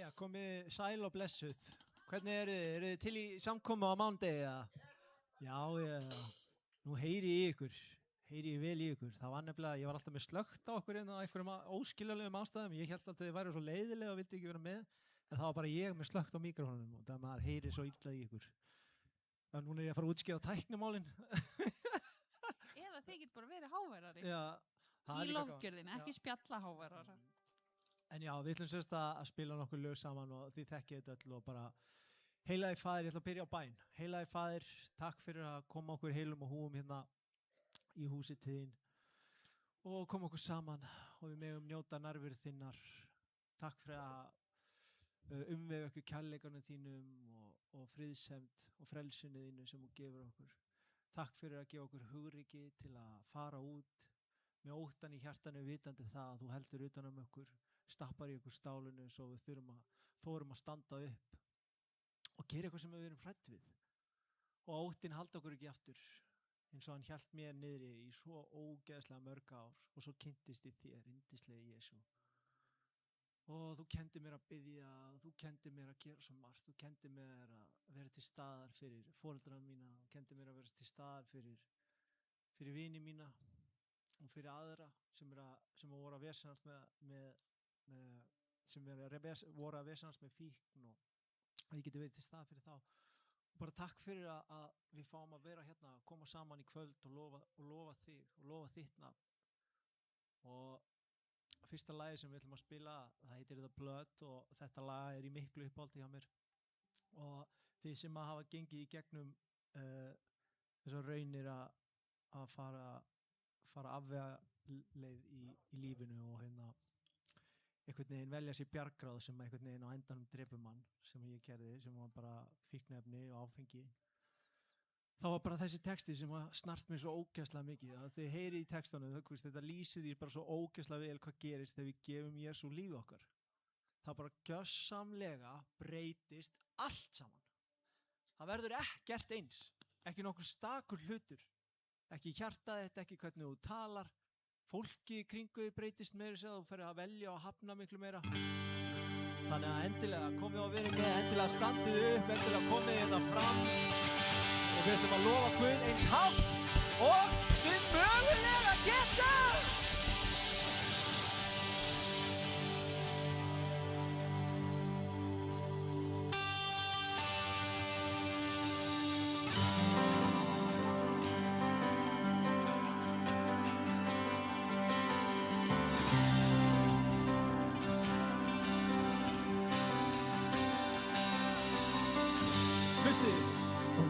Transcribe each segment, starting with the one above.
Jæja, komið sæl og blessuð. Hvernig eru þið? Eru þið til í samkomu á mánudegi eða? Já, nú heyri ég ykkur. Heyri ég vel í ykkur. Það var nefnilega, ég var alltaf með slökkt á okkur á einhverjum óskiljanlegum ástæðum. Ég hélt alltaf þið væru svo leiðilega og vildi ekki vera með. En það var bara ég með slökkt á míkrófonum og það maður heyri svo illa í ykkur. Þannig núna er ég að fara að útskýra tæknimálin. Eða þeir get bara verið háværari. Já, í lofgjörðin, ekki spjalla háværara. En já, við ætlum sérst að spila nokkur lög saman og þið þekkið þetta öll og bara heilagi faðir, ég ætla að byrja á bæn. Heilagi faðir, takk fyrir að koma okkur heilum og húum hérna í húsið til þín og koma okkur saman og við megum njóta nærveru þinnar. Takk fyrir að umvega okkur kærleikanum þínum og friðsemd og frelsinu þínu sem þú gefur okkur. Takk fyrir að gefa okkur hugriki til að fara út með óttan í hjartanu vitandi það að þú heldur utan um okkur, stappar í okkur stálinu svo við þorum að standa upp og gera eitthvað sem við erum hrædd við. Og óttinn halda okkur ekki aftur eins og hann hélt mér niðri í svo ógeðslega mörg ár og svo kynntist í þér, yndislegi Jesú. Og þú kenndi mér að biðja, þú kenndi mér að gera svo margt, þú kenndi mér að vera til staðar fyrir foreldrana mína, þú kenndi mér að vera til staðar fyrir vini mína og fyrir aðra sem voru að vesenast voru að vesenast með fíkn og ég geti verið til staðar fyrir þá. Og bara takk fyrir að við fáum að vera hérna, koma saman í kvöld og lofa þig og lofa þitt nafn. Og fyrsta lagi sem við ætlum að spila, það heitir The Blood og þetta lag í miklu uppáldi hjá mér. Og þið sem að hafa gengið í gegnum þessar raunir að fara afvega leið í lífinu og hérna einhvern veginn velja sér bjargráð sem einhvern veginn á endanum drepur mann sem ég gerði, sem var bara fíkniefni og áfengi. Það var bara þessi texti sem snart mér svo ógeðslega mikið. Þið heyri í textunum, þetta lýsir því bara svo ógeðslega vel hvað gerist þegar við gefum Jesú lífi okkar. Það bara gjörsamlega breytist allt saman. Það verður ekkert eins, ekki nokkur stakur hlutur. Ekki hjartað þetta, ekki hvernig þú talar. Fólki í kringu þig breytist meira sér, þú ferð að velja og hafna miklu meira. Þannig að endilega komið og verið með, endilega standið upp, endilega komið þetta fram. Og við ætlum að lofa Guð eins hátt og við mögulega geta!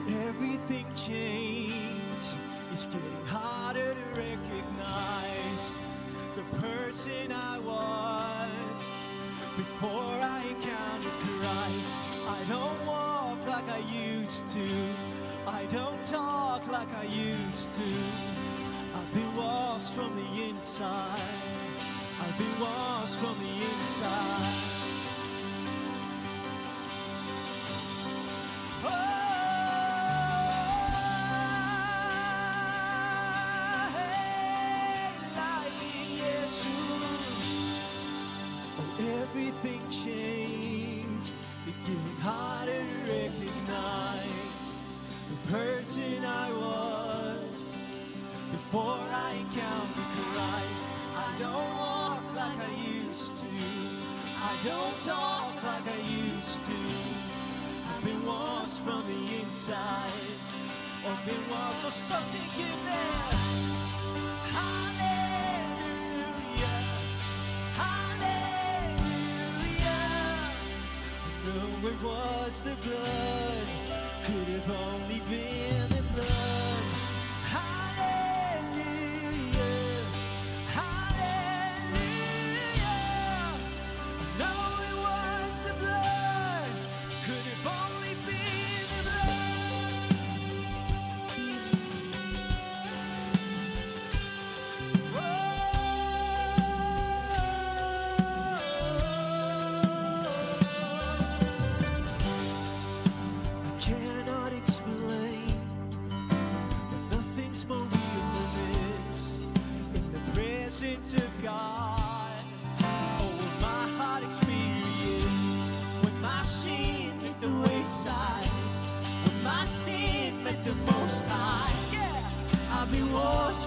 Everything changed. It's getting harder to recognize the person I was before I encountered Christ. I don't walk like I used to. I don't talk like I used to. I've been washed from the inside. I've been washed from the inside. Everything changed. It's getting harder to recognize the person I was before I encountered Christ. I don't walk like I used to. I don't talk like I used to. I've been washed from the inside. I've been washed, so sing it there. Where was the blood? Could have only been the blood. Hallelujah, hallelujah. No, it was the blood. Could have only been the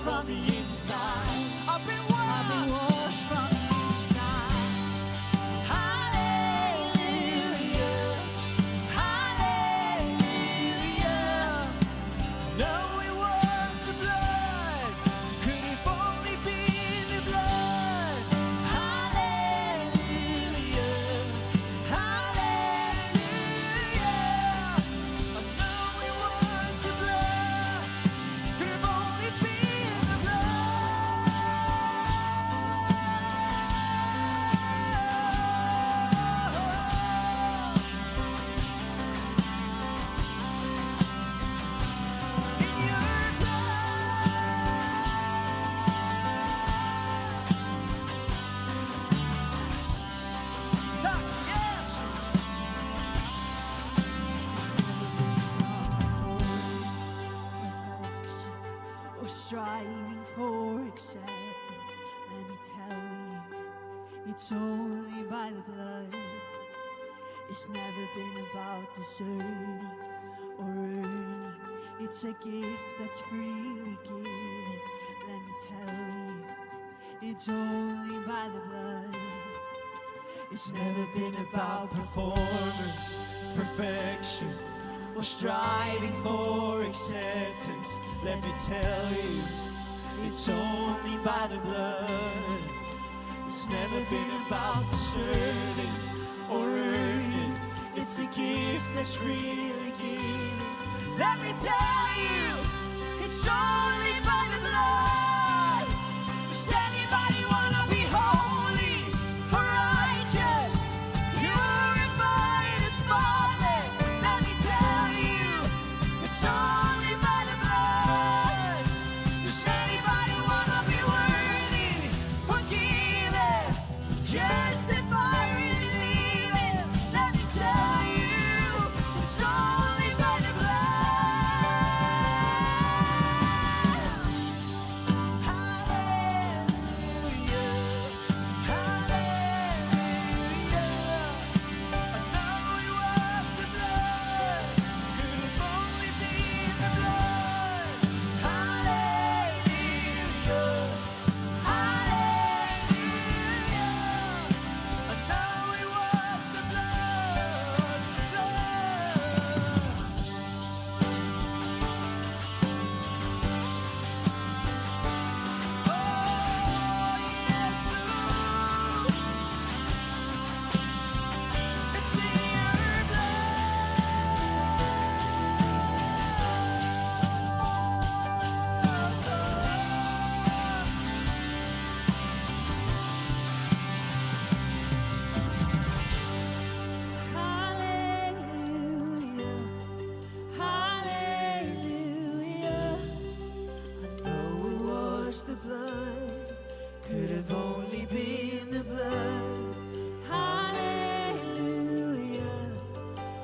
from the inside. I've been washed from the inside. Hallelujah, hallelujah. No, it was the blood. Could have only been the blood. Hallelujah, hallelujah. I know it was the blood. Could have only been the blood. In your blood. Talk, yes. It's never been about holiness, perfection, or striving for acceptance. Let me tell you, it's only by the blood. It's never been about deserving or earning. It's a gift that's freely given. Let me tell you, it's only by the blood. It's never been about performance, perfection, or striving for acceptance. Let me tell you, it's only by the blood. It's never been about deserving or earning. It's a gift that's freely given. Let me tell you, it's only by the blood. Does anybody wanna be holy or righteous, purified and spotless? Let me tell you, it's only by the blood. Does anybody wanna be worthy, forgiven, justified, relieving? Let me tell you, it's only by the blood. Hallelujah, hallelujah. I know it was the blood. Could have only been the blood. Hallelujah, hallelujah. I know it was the blood, blood. Oh, yes, it's in your Hallelujah, hallelujah. I know it was the blood, could have only been the blood. Hallelujah,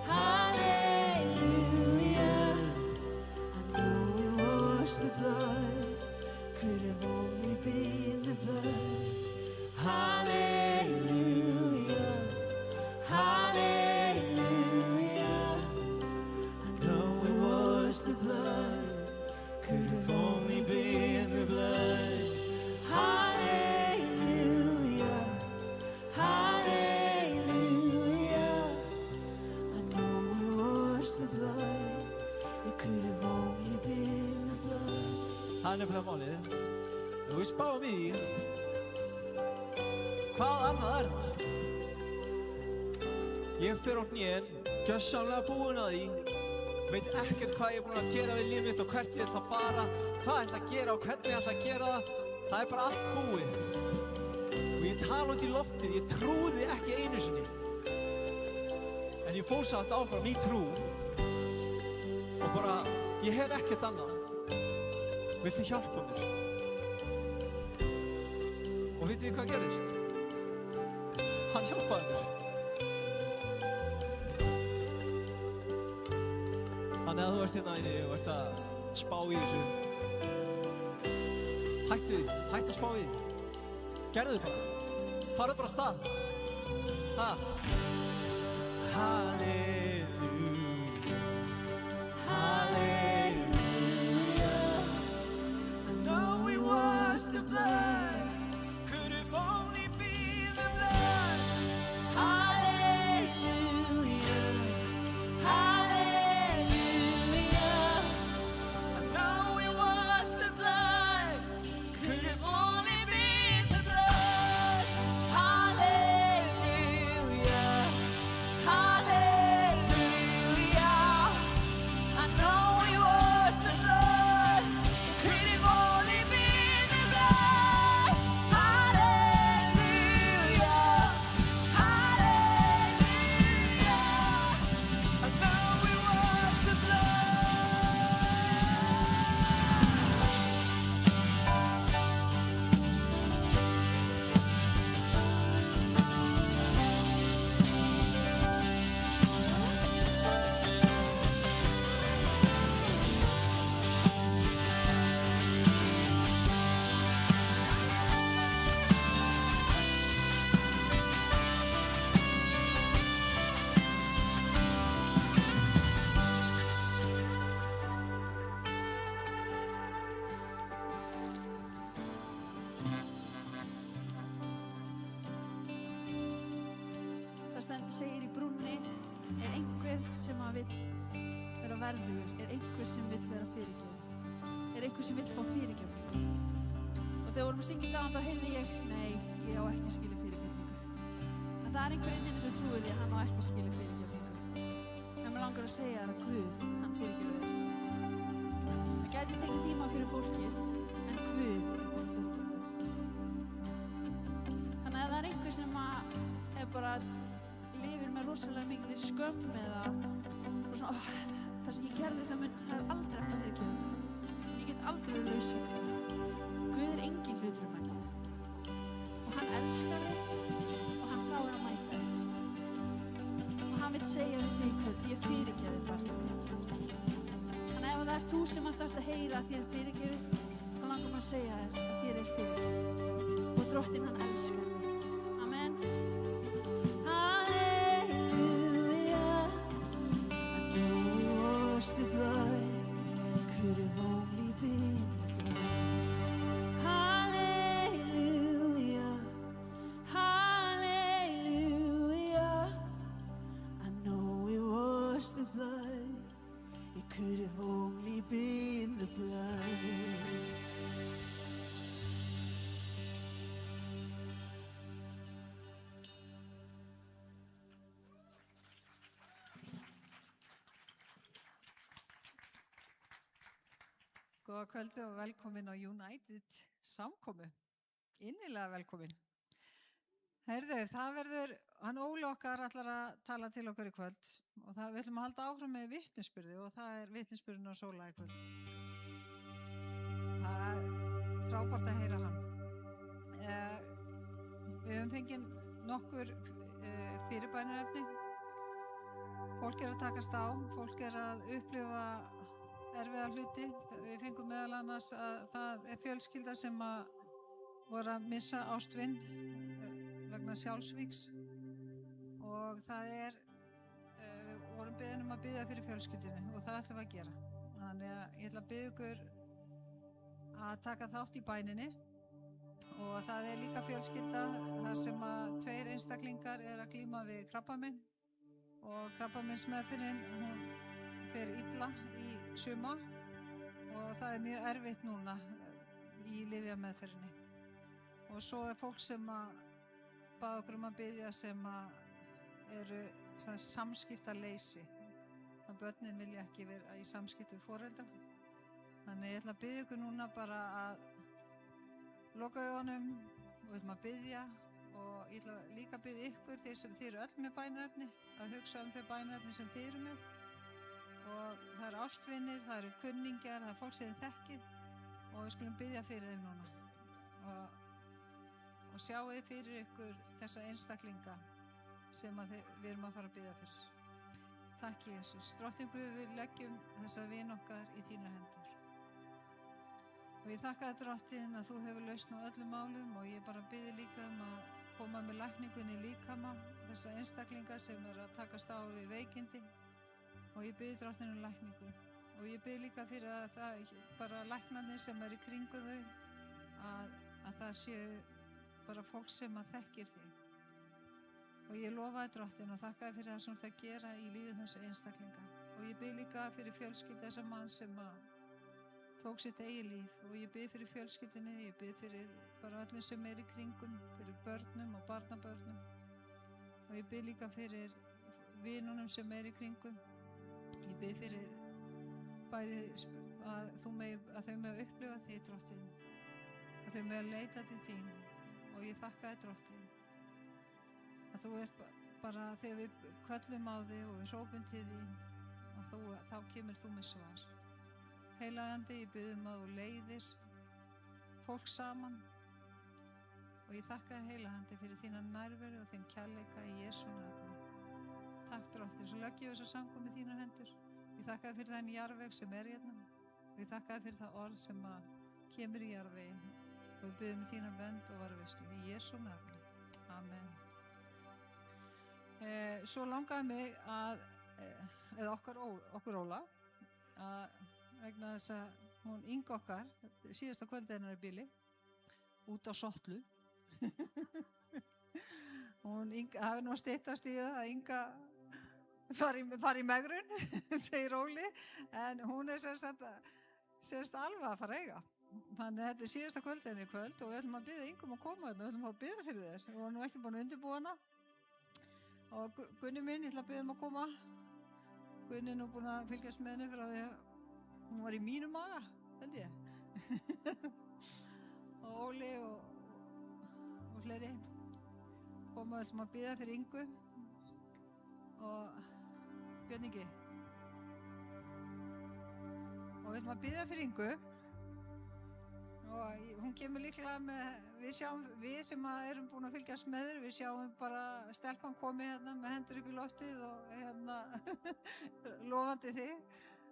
hallelujah. I know it was the blood, could have only been the blood. Hallelujah, hallelujah. I know it was the blood, could have only been the blood. Hallelujah, hallelujah. I know it was the blood, it could have only been the blood. Það er nefnilega málið. Ef við spáum í því, hvað annað er það? Ég fer á hnén, gjörsamlega búinn að því, veit ekkert hvað ég er búinn að gera við líf mitt og hvert ég ætla að fara, hvað ég ætla að gera og hvernig ég ætla að gera það. Það er bara allt búið. Og ég tala út í loftið, ég trúði ekki einu sinni. En ég fór samt áfram í trú og bara, ég hef ekkert annað. Viltu hjálpa mér? Og vitið þið hvað gerist? Hann hjálpaði mér. Þannig að þú ert hérna inni og ert að spá í þessu. Hættu að spá í því. Gerðu bara. Farðu bara af stað. Ha? Hallelujah, hallelujah. I know it blood. Could have only been the blood. Hallelujah, hallelujah. I know it was the blood. Could have only been the blood. Hallelujah, hallelujah. I know it was the blood. Could have only been the blood. Hallelujah, hallelujah. I know it was the Það segir í brúnni, er einhver sem að vill vera verður, er einhver sem vill vera fyrirgefinn, er einhver sem vill fá fyrirgefningu. Og þegar vorum að syngja það þá heyrði ég, nei, ég á ekki skilið fyrirgefningu. En það er einhver inni sem trúir því að hann á ekki skilið fyrirgefningu. En mér langar að segja þér að Guð, hann fyrirgefur þér. Það gæti tekið tíma fyrir fólkið, en Guð er búinn að fyrirgefa þér. Þannig að það er einhver sem að er bara lifir með rosalega mikið skömm eða svona, það sem ég gerði það er aldrei hægt að fyrirgefa. Ég get aldrei verið laus við það. Guð er engin hlutur um mig og hann elskar þig og hann þráir að mæta þér og hann vill segja við þig í kvöld, ég fyrirgefi barnið mitt. Þannig ef það er þú sem þarft að heyra að þér er fyrirgefið, þá langar maður að segja þér að þér er fyrirgefið og Drottinn hann elskar þig. Amen. The blood could have only been the blood. Hallelujah, hallelujah. I know it was the blood. It could have only been the blood. Góða kvöldi og velkomin á United samkomu. Innilega velkomin. Heyrðu, það verður, hann Óli okkar ætlar að tala til okkur í kvöld og það við ætlum að halda áfram með vitnisburði og það er vitnisburðin á Sóla í kvöld. Það er frábært að heyra hann. Við höfum fengið nokkur fyrirbænarefni. Fólk er að takast á, fólk er að upplifa erfiða hluti. Við fengum meðal annars að það er fjölskylda sem að voru að missa ástvinn vegna sjálfsvíks og það er við vorum beðin að biðja fyrir fjölskyldunni og það ætlum við að gera. Þannig að ég ætla að biðja ykkur að taka þátt í bæninni og það er líka fjölskylda þar sem að 2 einstaklingar er að glíma við krabbamein og krabbameinsmeðferðin hún fer illa í sumar og það er mjög erfitt núna í lyfjameðferðinni. Og svo er fólk sem að bað okkur að biðja sem að eru samskiptaleysi. Að börnin vilja ekki vera í samskiptum við foreldra. Þannig ég ætla að biðja ykkur núna bara að loka augunum og við ætlum að biðja og ég ætla líka að biðja ykkur þeir sem þið eru öll með bænarefni að hugsa þau bænarefni sem þið eru með. Og það eru ástvinir, það eru kunningjar, það er fólk sem þið þekkið og við skulum biðja fyrir þeim núna og sjáu fyrir ykkur þessa einstaklinga sem að við erum að fara að biðja fyrir. Takk Jesús. Drottinn Guð, við leggjum þessa vin okkar í þínar hendur. Og ég þakka þér Drottinn að þú hefur lausn á öllum málum og ég bara biðja líka að koma með lækningunni líkama þessa einstaklinga sem eru að takast á við veikindi. Og ég bið Drottinn lækningu og ég bið líka fyrir að það bara læknarnir sem eru í kringu þau að að það séu bara fólk sem að þekkir þig. Og ég lofaði drottin og þakkaði fyrir það sem þú ert að gera í lífið þessu einstaklinga. Og ég bið líka fyrir fjölskyldu þessa mann sem að tók sitt eigið líf. Og ég bið fyrir fjölskyldunni, ég bið fyrir bara öllum sem í kringum, fyrir börnum og barnabörnum. Og ég bið líka fyrir vinunum sem í kringum. Ég bið fyrir bæði að þau megi upplifa þig, drottin. Að þau megi leita til þín. Og ég þakkaði drottin. Að þú ert bara, þegar við köllum á þig og við hrópum til þín, þá kemur þú með svar. Heilagandi, ég bið að þú leiðir fólk saman og ég þakka þér heilagandi fyrir þína nærveru og þín kærleika í Jesú nafni. Takk drottin, svo legg ég þessa samkomu í þínar hendur. Ég þakka þér fyrir þann jarðveg sem hérna. Ég þakka þér fyrir það orð sem kemur í jarðveginn og við biðum þína vernd og varðveislu í Jesú nafni. Amen. Svo langaði mig að, eða okkur Óla, að vegna þess að hún Inga okkar, síðasta kvöldi hennar í bíli, út á Sottlu. Hún Inga, það nú styttast í það að Inga fari í megrun, segir Óli, en hún semst alveg að fara að eiga. Þannig að þetta síðasta kvöldi hennar í kvöld og við ætlum að biðja Inga að koma hérna, við ætlum að biðja fyrir þér. Við vorum nú ekki búin að undirbúa hana. Og Gunni minn, ég ætla að biðja að koma. Gunni er nú búin að fylgjast með henni fyrir að því að hún var í mínu maga, held ég. Og Óli og fleiri koma að biðja fyrir Ingu og Björn Ingi. Og við ætlum að biðja fyrir Ingu og hún kemur líklega með, við sem erum búin að fylgjast með þér, við sjáum bara stelpan komið hérna með hendur upp í loftið og hérna lofandi þig.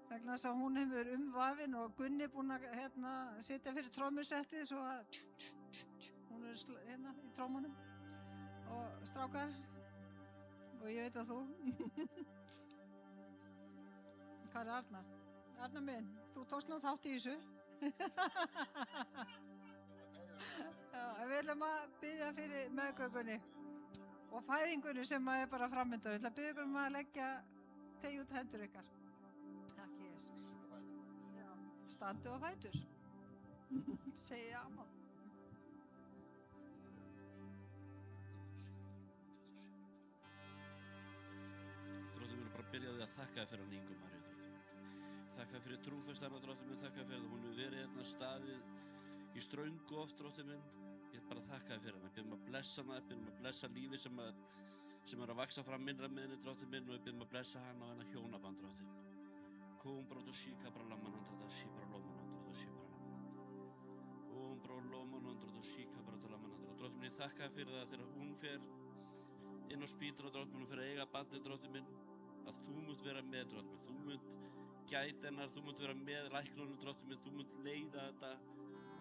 Vegna þess að hún hefur umvafin og Gunni búin að hérna sitja fyrir trommusettið svo að hún hérna í trommunum og strákar og ég veit að þú. Hvað er Arnar? Arnar minn, þú tókst nú þátt í þessu. Já, við ætlum að biðja fyrir meðgöngunni og fæðingunni sem er bara framöndan. Við ætlum að biðja ykkur að leggja tegi út hendur ykkar. Takk Jesús. Já, standu á fætur. Segið amen. Drottinn minn, bara byrjaði að þakka þér fyrir hann Ingu Maríu, drottinn minn. Þakka þér fyrir trúfestarna, drottinn minn, þakka þér fyrir að hún hefur verið hérna staðið í ströngu oft, drottinn minn. Ég bara þakka þér fyrir hana, ég bið að blessa hana, ég bið að blessa lífi sem er að vaksa fram innra með henni, drottinn minn, og ég bið að blessa hana og hennar hjónaband, drottinn. Kom brot og síka bara lamanandra, síbra lómanandra og síbra lamanandra. Kom brot lómanandra og síka bara lamanandra. Drottinn minn, ég þakka þér fyrir það þegar hún fer inn á spítur og drottinn minn, hún fer að eiga bandið, drottinn minn, að þú munt vera með, drottinn minn, þú munt gæta hennar, þú munt vera með læknunum, drottinn minn, þú munt leiða þetta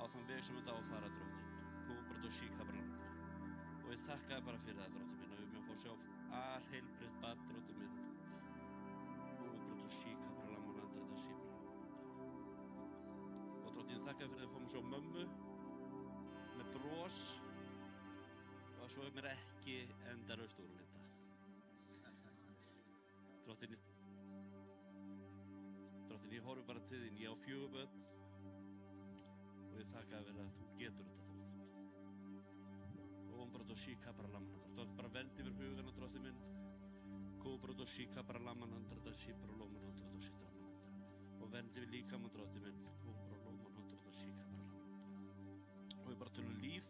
á þann veg sem þetta á að fara, drottinn. Kóbrot og síka bara lamanandra. Og ég þakka þér bara fyrir það, drottinn minn, að við mér fór sjá alheilbrigt barn, drottinn minn. Kóbrot og síka bara lamanandra, þetta síbra lamanandra. Og drottinn, ég þakka þér fyrir að fórum sjá mömmu með bros og svo mér ekki endalaust úrvinda. Drottinn, ég horfi bara til þín, ég á 4 börn og ég þakka þér fyrir að þú getur þetta, drottinn. Kóbrot og síka bara lamanandra. Drottinn, bara verndi yfir hugana, drottinn minn. Kóbrot og síka bara lamanandra, þetta síbra lómanandra, þetta síbra lamanandra. Og verndi yfir líkamann, drottinn minn. Kóbrot lómanandra, þetta síka bara lamanandra. Og við bara tölum líf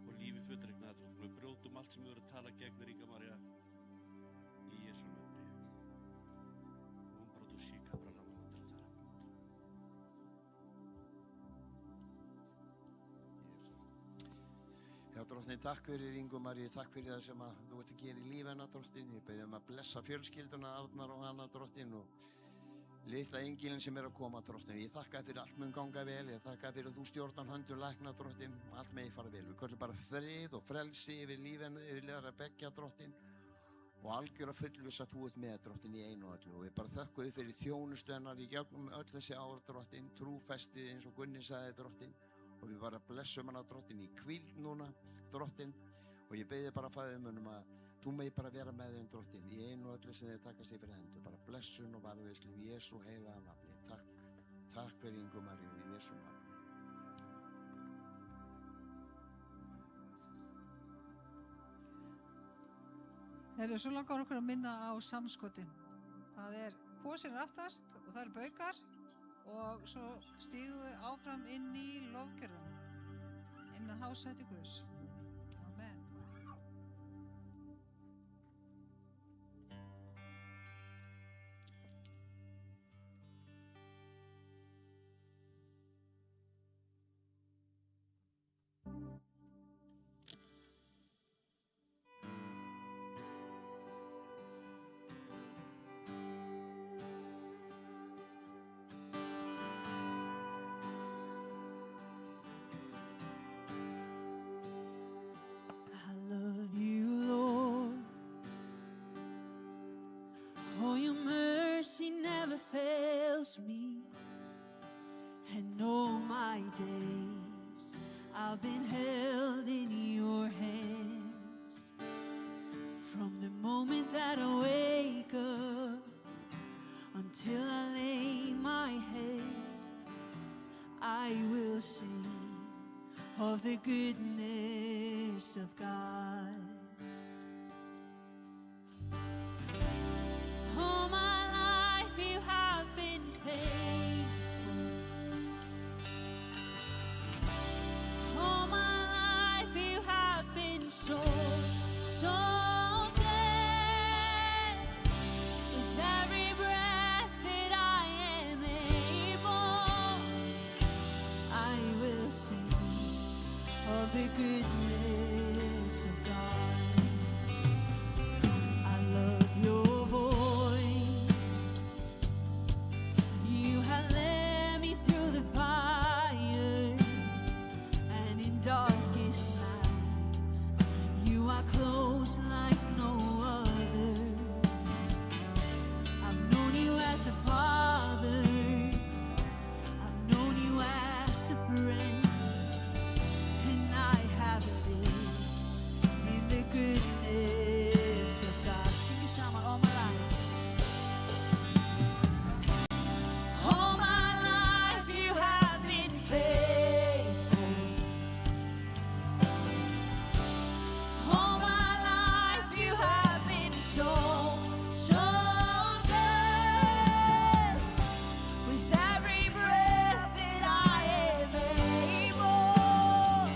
og lífi fullregnaði, drottinn. Við brjótum allt sem við verðum að tala gegn þér, Inga María, í Jesú nafni. Kóbrot og síka bara lamanandra þar. Já, drottni, takk fyrir Ingu Maríu, takk fyrir það sem að þú ert að gera í lífi hennar, drottni. Ég bið að blessa fjölskylduna, Arnar og hana, drottni, og litla engilinn sem er að koma, drottni. Ég þakka þér fyrir allt mun ganga vel, ég þakka þér fyrir að þú stjórnar höndur lækna, drottni, og allt megi fara vel. Við köllum bara frið og frelsi yfir lífinu, yfir liðar að beggja, drottni, og algjör að fullvissa að þú ert með, drottni, í einu og öllu. Og við bara þökkum þér fyrir þjónustu hennar í gegnum öll þessi ár, drottni, trúfestið eins og Gunni sagði, drottni. og við bara blessum hana drottin í hvíld núna, drottin, og ég beiði bara Faðirinn að þú megi bara vera með þeim drottin í einu og öllu sem þeir takast í fyrir hendur, bara blessun og varðveislu í Jesú heilaga nafni. Takk fyrir Ingu Maríu í Jesú nafni. Svo langar okkur að minna á samskotin. Það pósinn aftast og það baukar og svo stígum við áfram inn í lofgjörðuna, inn að hásæti Guðs. Amen. Fails me, and all my days I've been held in your hands. From the moment that I wake up until I lay my head, I will sing of the goodness of God. All my life you have been faithful. All my life you have been so good. With every breath that I am able, I will sing of the goodness of God. I love your voice. You have led me through the fire, and in darkest nights you are close like no other. I've known you as a father, I've known you as a friend, and I have lived in the goodness of God. Sing it sammen all my life. All my life you have been faithful. All my life you have been so good. With every breath that I am able,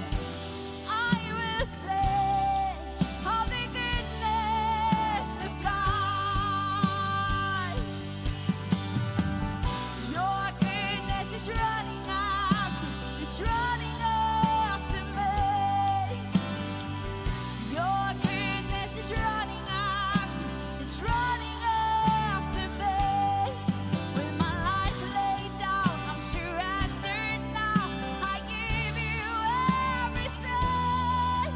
I will sing of the goodness of God. Your goodness is running after, it's running after me. Your goodness is running after, it's running after me. With my life laid down, I'm surrendered now. I give you everything.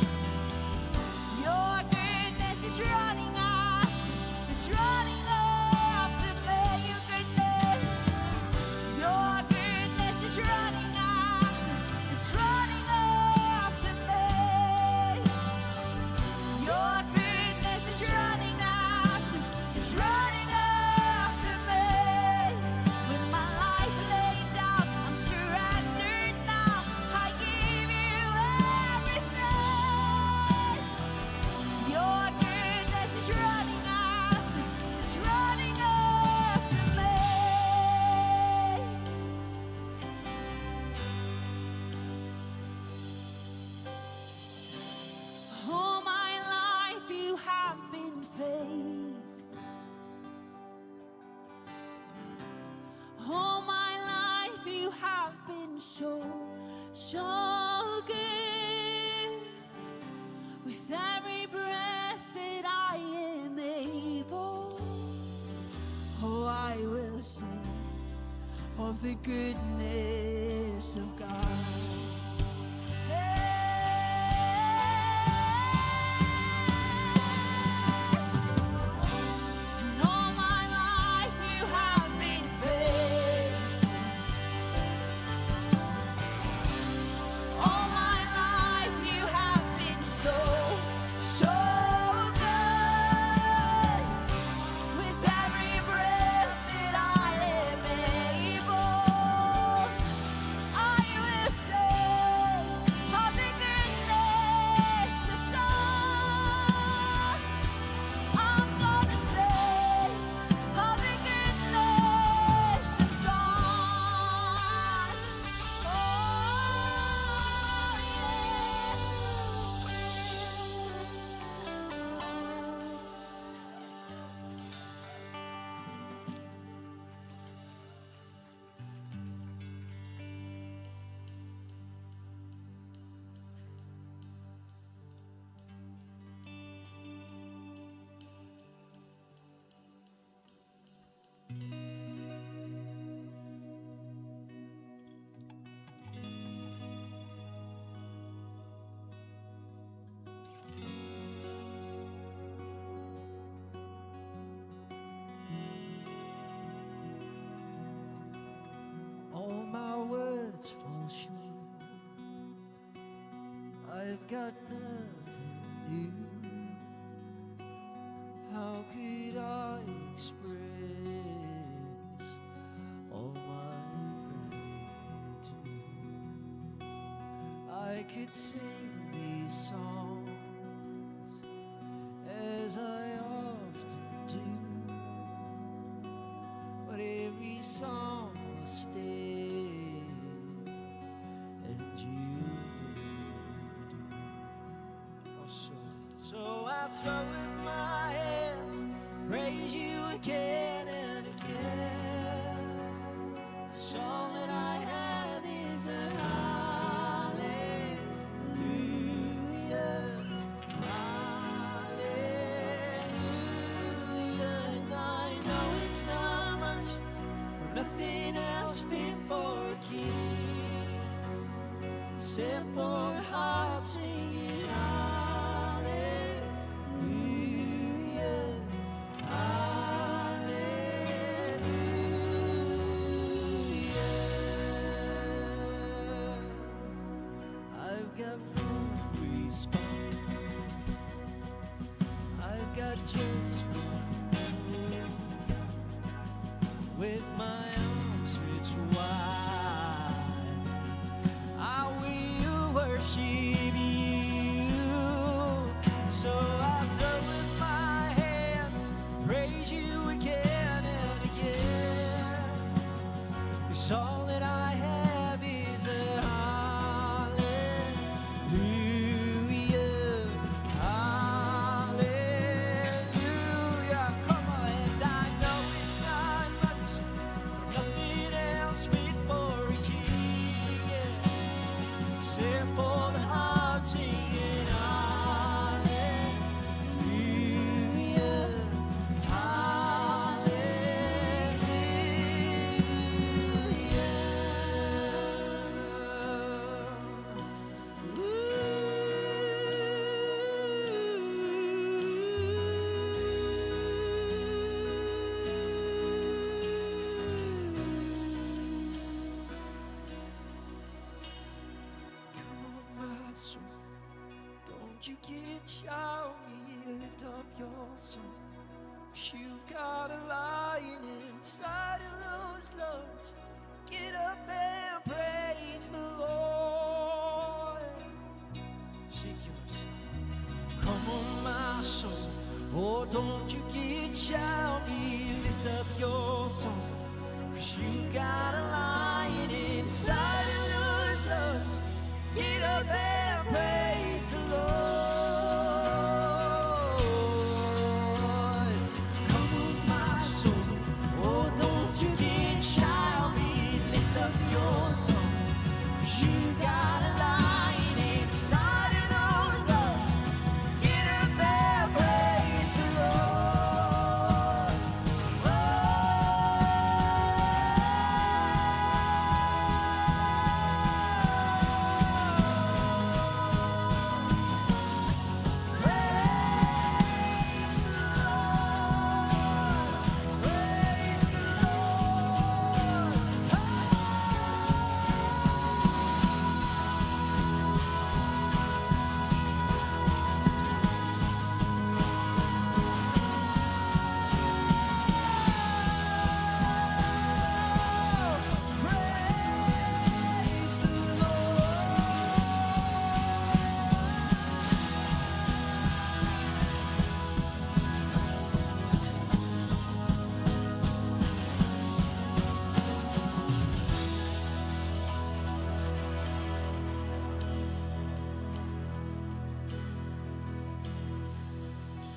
Your goodness is running after, it's running after me. Your goodness, your goodness is running after, it's running after me. Your goodness is running after, it's running after me. With my life laid down, I'm surrendered now. I give you everything. Your goodness is running after, it's running after me. All my life you have been faithful. All my life you have been so good. With every breath that I am able, oh, I will sing of the goodness of God. And all my life you have been faithful. got nothing new. How could I express all my gratitude? I could sing these songs as I often do, but every song was stale, and you never do. Oh, so I throw in my hands, praise you again and again. 'Cause all that I have is a hallelujah, hallelujah. And I know it's not much, nothing else fit for a king, except for a heart singing hallelujah, hallelujah. I've got one response, I've got just one with my arms stretched wide. I will worship you. So I throw in my hands, praise you again and again. 'Cause all that I have is a hallelujah, hallelujah. Come on, and I know it's not much, nothing else fit for a king, yeah, except for the heart singing hallelujah, Come on, my soul, don't you get shy on me, lift up your song. 'Cause you've got a lion inside of those lungs. Get up and praise the Lord. Sing yours. Come on, my soul, oh, don't you get shy on me, lift up your song. 'Cause you got a lion inside of those lungs. Get up and praise the Lord. Come on, my soul, oh, don't you get shy on me, lift up your song. 'Cause you got a lion inside of those lungs. Get up and praise the Lord. Praise the Lord. Praise the Lord. Praise the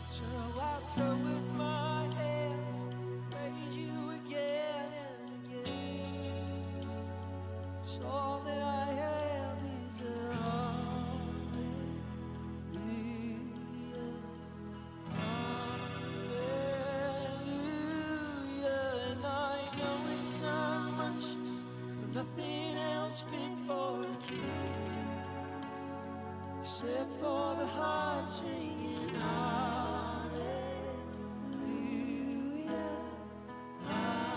So I throw in my hands, praise you again and again. So all that I have is a hallelujah, hallelujah. And I know it's not much, but nothing else fit for a king, except for the heart singing hallelujah, hallelujah.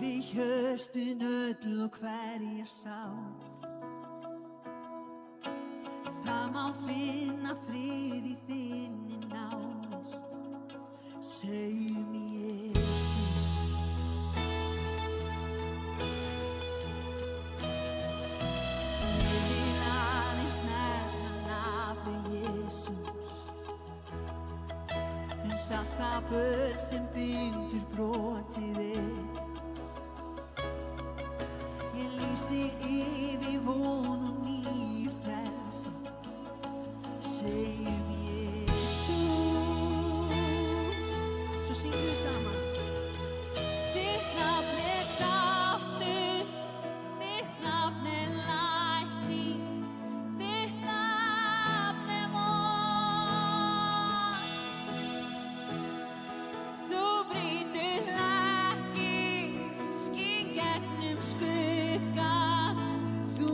yfir hjörtun öll og hverja sál. Það má finna frið í þinni návist, segjum Jesús. Ég vil aðeins nefna nafnið Jesús, uns allt það börn sem bindur brotið Ég lýsi yfir von og nýju frelsi, segjum Jesús. Svo syngjum við saman. Þitt nafn kraftur, þitt nafn lækning, þitt nafn von. Þú brýtur hlekki, skín gegnum skuggann, þú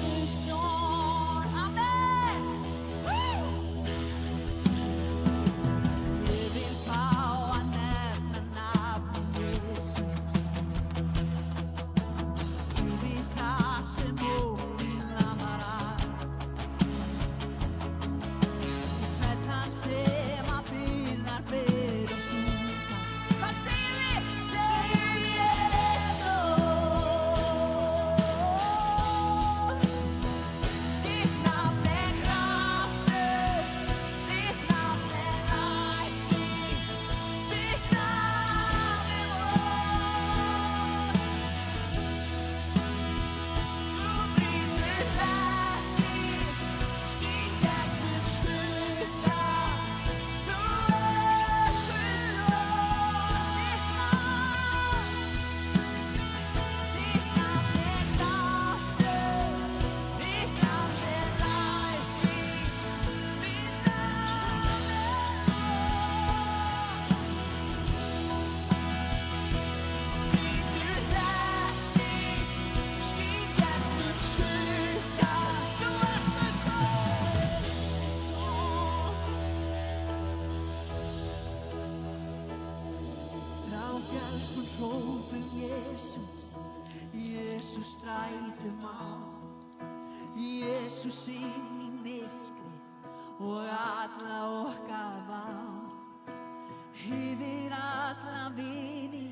Guðs son. Amen. Ég vil fá að nefna nafnið Jesús, yfir það sem óttinn lamar að. Hvern þann sem að byrðar ber og þunga. Hvað segjum við? Segjum Jesús. Þitt nafn kraftur, þitt nafn lækning, þitt nafn von. Þú brýtur hlekki, skín gegnum skuggann, þú Guðs son. Þitt nafn kraftur, þitt nafn lækning, þitt nafn brýtur hlekki, skín gegnum skuggann, þú Guðs son. Frá fjallsbrún hrópum Jesús, Jesús strætum á, Jesús inn í myrkrið og alla okkar vá. Yfir alla vini,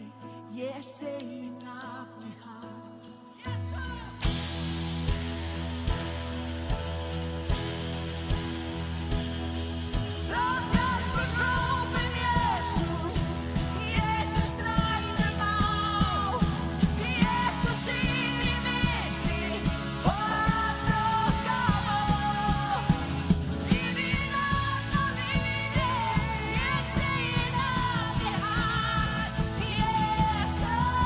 ég segi nafnið hans. Frá fjallsbrún hrópum Jesús, Jesús strætum á, Jesús inn í myrkrið og alla okkar vá. Yfir alla vini, ég segi nafnið hans, Jesús.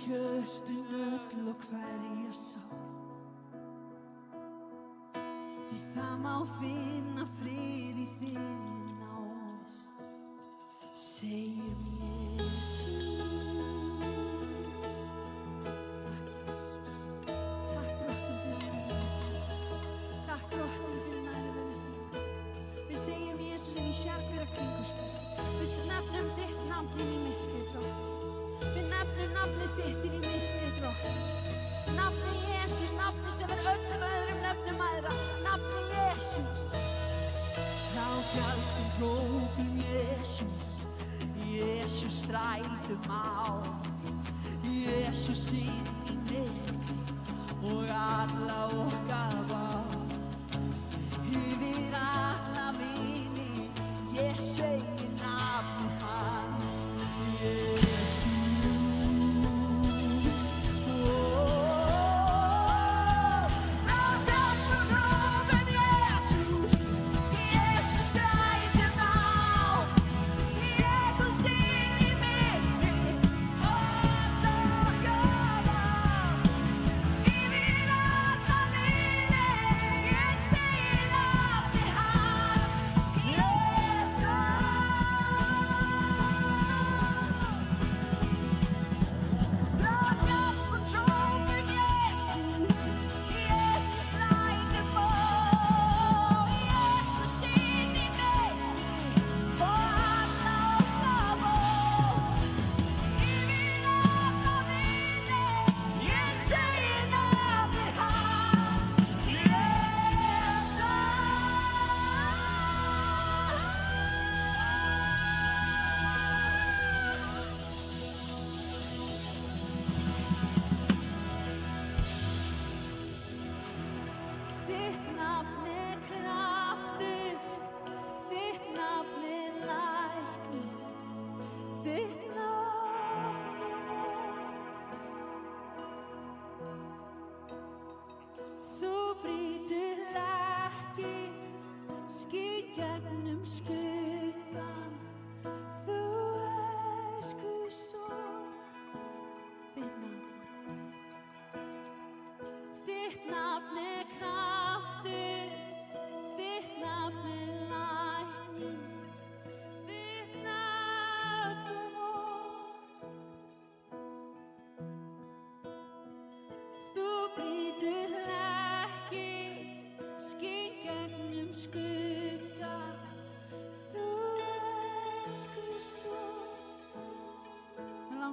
hjörtun öll og hverja sál. Því það má finna frið í þinni návist. Segjum Jesús. Takk Jesús. Takk Drottinn fyrir nærveru þín. Við segjum Jesús inn í sjarkvera kringumstæður. Við nefnum þitt nafn inn í myrkrið, Drottinn. Við nefnum nafnið þitt inn í myrkrið, Drottinn. Nafnið Jesús, nafnið sem öllum öðrum nöfnum æðra. Nafnið Jesús. Frá fjallstum hrópum Jesús. Jesús strætum á, Jesús inn í myrkri og alla okkar vá. Yfir alla vini, ég segi nafni hans, Jesús.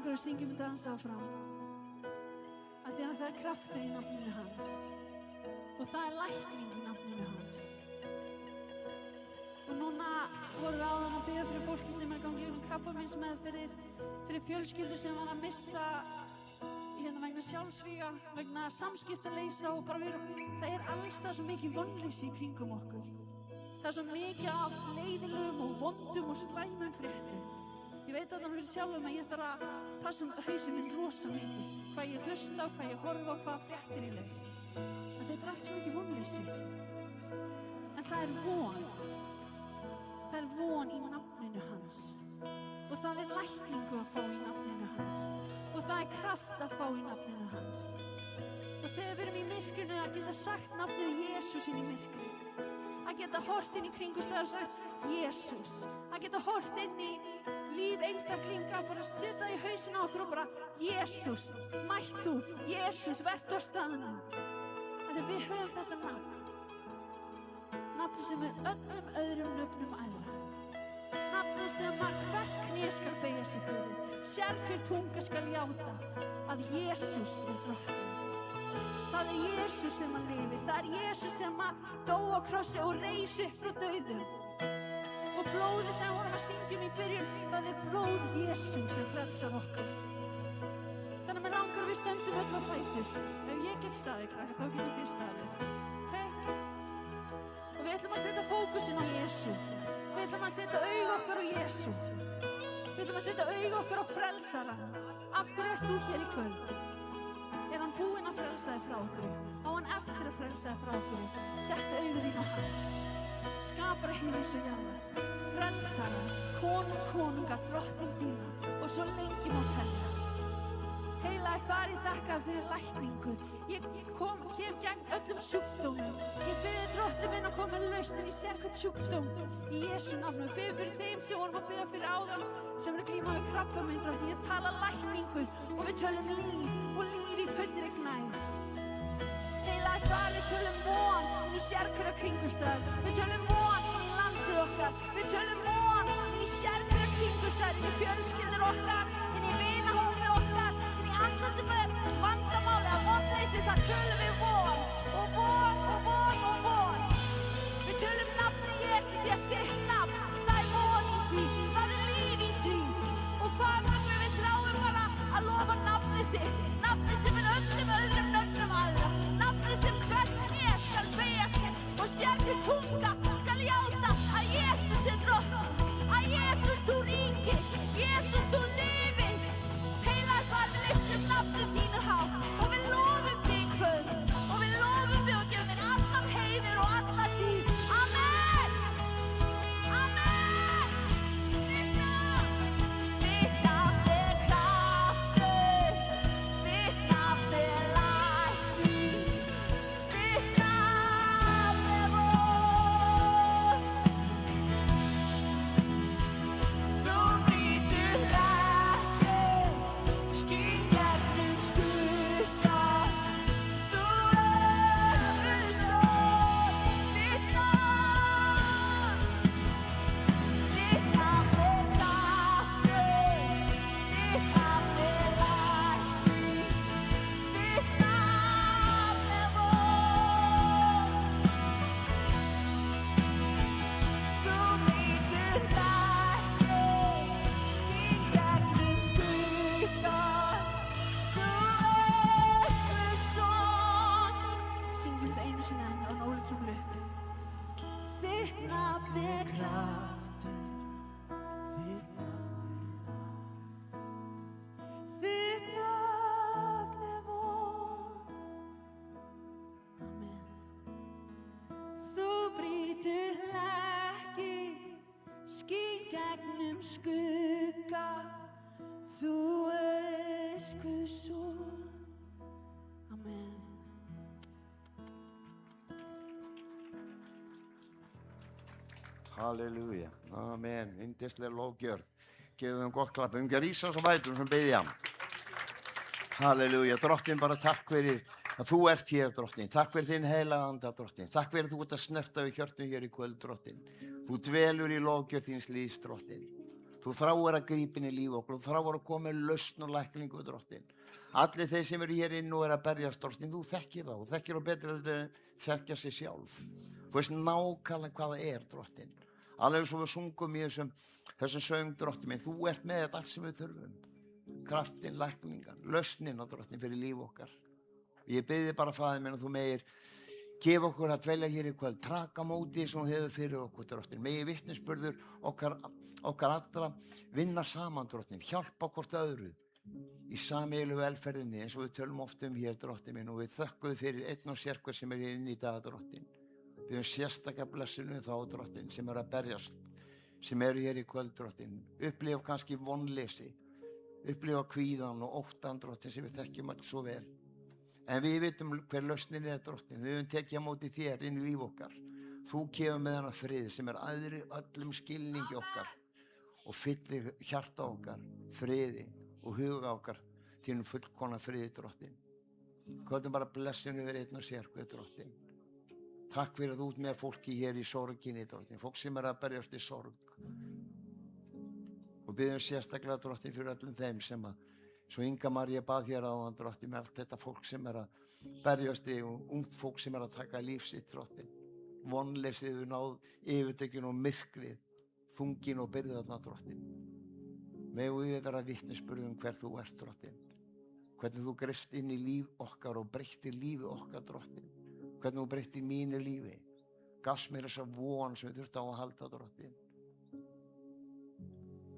Við syngjum þetta hans áfram af því að það kraftur í nafninu hans og það lækning í nafninu hans. Og núna voru áðan að biðja fyrir fólki sem gangi yfir krabbameinsmeðferðir, fyrir fjölskyldur sem var að missa vegna sjálfsvíga, vegna samskiptaleysa og bara það allstað svo mikið vonleysi í kringum okkur. Það svo mikið af leiðilegum og vondum og slæmum fréttum. Ég veit allan fyrir sjálfum að ég þarf að passa hausinn minn rosa mikið, hvað ég hlusta á, hvað ég horfa á, hvaða fréttir ég les. En þetta allt svo mikið vonleysi. En það von. Það von í nafninu hans. Og það lækningu að fá í nafninu hans. Og það kraft að fá í nafninu hans. Og þegar við erum í myrkrinu að geta sagt nafnið Jesús inn í myrkrinu. Að geta hort inn í kringumstæður og sagt Jesús. Að geta hort inn í líf einstaklinga, bara setja í hausinn á okkur og bara Jesús, mætt þú, Jesús, vertu á staðnum. Þegar við höfum þetta nafn sem öllum öðrum nöfnum æðra. Nafni sem að hvert kné skal beygja sig fyrir, hver tunga skal játa að Jesús drottinn. Það Jesús sem að lifi, það Jesús sem að dó á krossi og reis upp frá dauðum. Og blóðið sem vorum að syngjum í byrjun, það blóð Jesús sem frelsar okkur. Þannig að mér langar við stöndum öll á fætur. Ef ég get staðið, krakkar, þá getur þið staðið. Okay? Og við ætlum að setja fókusinn á Jesús. Við ætlum að setja augu okkar á Jesús. Við ætlum að setja augu okkar á frelsarann. Af hverju ert þú hér í kvöld? Hann búinn að frelsa þig frá okkur? Á hann eftir að frelsa þig frá okkur? Settu augu þín á hann. Skapara himins og jarðar, frelsara, konunga, drottinn dýra og svo lengi má telja. Heilagi Faðir, ég þakka þér fyrir lækningu. Ég kem gegn öllum sjúkdómum. Ég biðja drottinn minn að koma með lausnir í sérhvern sjúkdóm. Í Jesú nafni. Við biðjum fyrir þeim sem vorum að biðja fyrir áðan sem eru að glíma við krabbamein, drottinn. Ég tala lækningu og við tölum líf og líf í fullri gnægð. Heilagi Faðir, við tölum von í sérhverja kringumstæður. Við tölum von inn í landið okkar. Við tölum von inn í sérhverja kringumstæður, inn í fjölskyldur okkar, inn í vinahópi okkar, inn í alla sem vandamáli að vonleysi. Það tölum við von og von og von og von. Við tölum nafni Jesú því að þitt nafn, það von í því, það líf í því. Og sérhver tunga skal játa að Jesús drottinn, að Jesús þú ríkir, Jesús þú lifir. Heilagur Faðir, við lyftum nafnið þínu hátt og við lofum þig í kvöld og við lofum þig og gefum þér allan heiður og alla tíð. Amen. Amen. Þitt nafn er kraftur, þitt nafn er lækning, þitt nafn er von. Þú brýtur rekkir, skín gegnum skugga. Þú ert son, þitt nafn er kraftur, þitt nafn er lækning, þitt nafn er von. Þú brýtur rekkir, skín gegnum skugga. Þú ert Guðs son. Syngdu þetta einu sinni enn og Óli kemur upp. Þitt nafn er kraftur, þitt nafn er von. Amen. Þú brýtur hlekki, skín gegnum skugga. Þú ert Guðs son. Amen. Halleluja, amen, yndislega lofgjörð. Gefum þeim gott klapp, við rísa svo vætum sem biðja. Halleluja, drottinn bara takk fyrir að þú ert hér, drottinn. Takk fyrir þinn heilaga anda, drottinn. Takk fyrir að þú ert að snerta við hjörtum hér í kvöld, drottinn. Þú dvelur í lofgjörð þíns lífs, drottinn. Þú þráir að grípa inn í líf okkur, þú þráir að koma með lausn og lækningu, drottinn. Allir þeir sem eru hér inn og eru að berjast, drottinn, þú þekkir þá, þú þekkir þá betur en þekkja sig sjálf. Þú veist nákvæmlega hvað það er, drottinn. Alveg svo við sungum í þessum söng, drottinn minn, þú ert með þetta allt sem við þurfum. Kraftinn, lækningan, lausnin á drottinn fyrir líf okkar. Ég bið þig bara, Faðir minn, að þú megir gefa okkur að dvelja hér í kvöld, traka móti sem þú hefur fyrir okkur, drottinn. Megi vitnisburður okkar allra vinna saman, drottinn, hjálpa hvort öðru í sameiginlegu velferðinni eins og við tölum oft hér, drottinn minn, og við þökkum fyrir einn og sérhver sem hér inn í dag, drottinn. Við höfum sérstaklega blessinu þá, drottinn, sem að berjast, sem hér í kvöld, drottinn. Upplifa kannski vonleysi, upplifa kvíðan og óttan, drottinn, sem við þekkjum alls svo vel. En við vitum hver lausnin drottinn. Við höfum tekið á móti þér inn í líf okkar. Þú kemur með hana frið sem æðri öllum skilningi okkar og fyllir hjarta okkar, friði og huga okkar til fullkomna friði, drottinn. Kvöldum bara blessinu yfir einn og sérhver, drottinn. Takk fyrir að þú ert með fólki hér í sorginni, drottinn. Fólk sem að berjast í sorg. Og biðjum sérstaklega, drottinn, fyrir öllum þeim sem að svo Inga María bað hér áðan, drottinn, með allt þetta fólk sem að berjast í og ungt fólk sem að taka líf sitt, drottinn. Vonleysið við náð yfirtökin og myrkrið, þungin og byrðarna, drottinn. Megum við vera vitnisburð hver þú ert, drottinn. Hvernig þú greist inn í líf okkar og breyttir lífi okkar, drottinn. Hvernig þú breyttir mínu lífi. Gafst mér þessa von sem við þurftum á að halda, drottinn.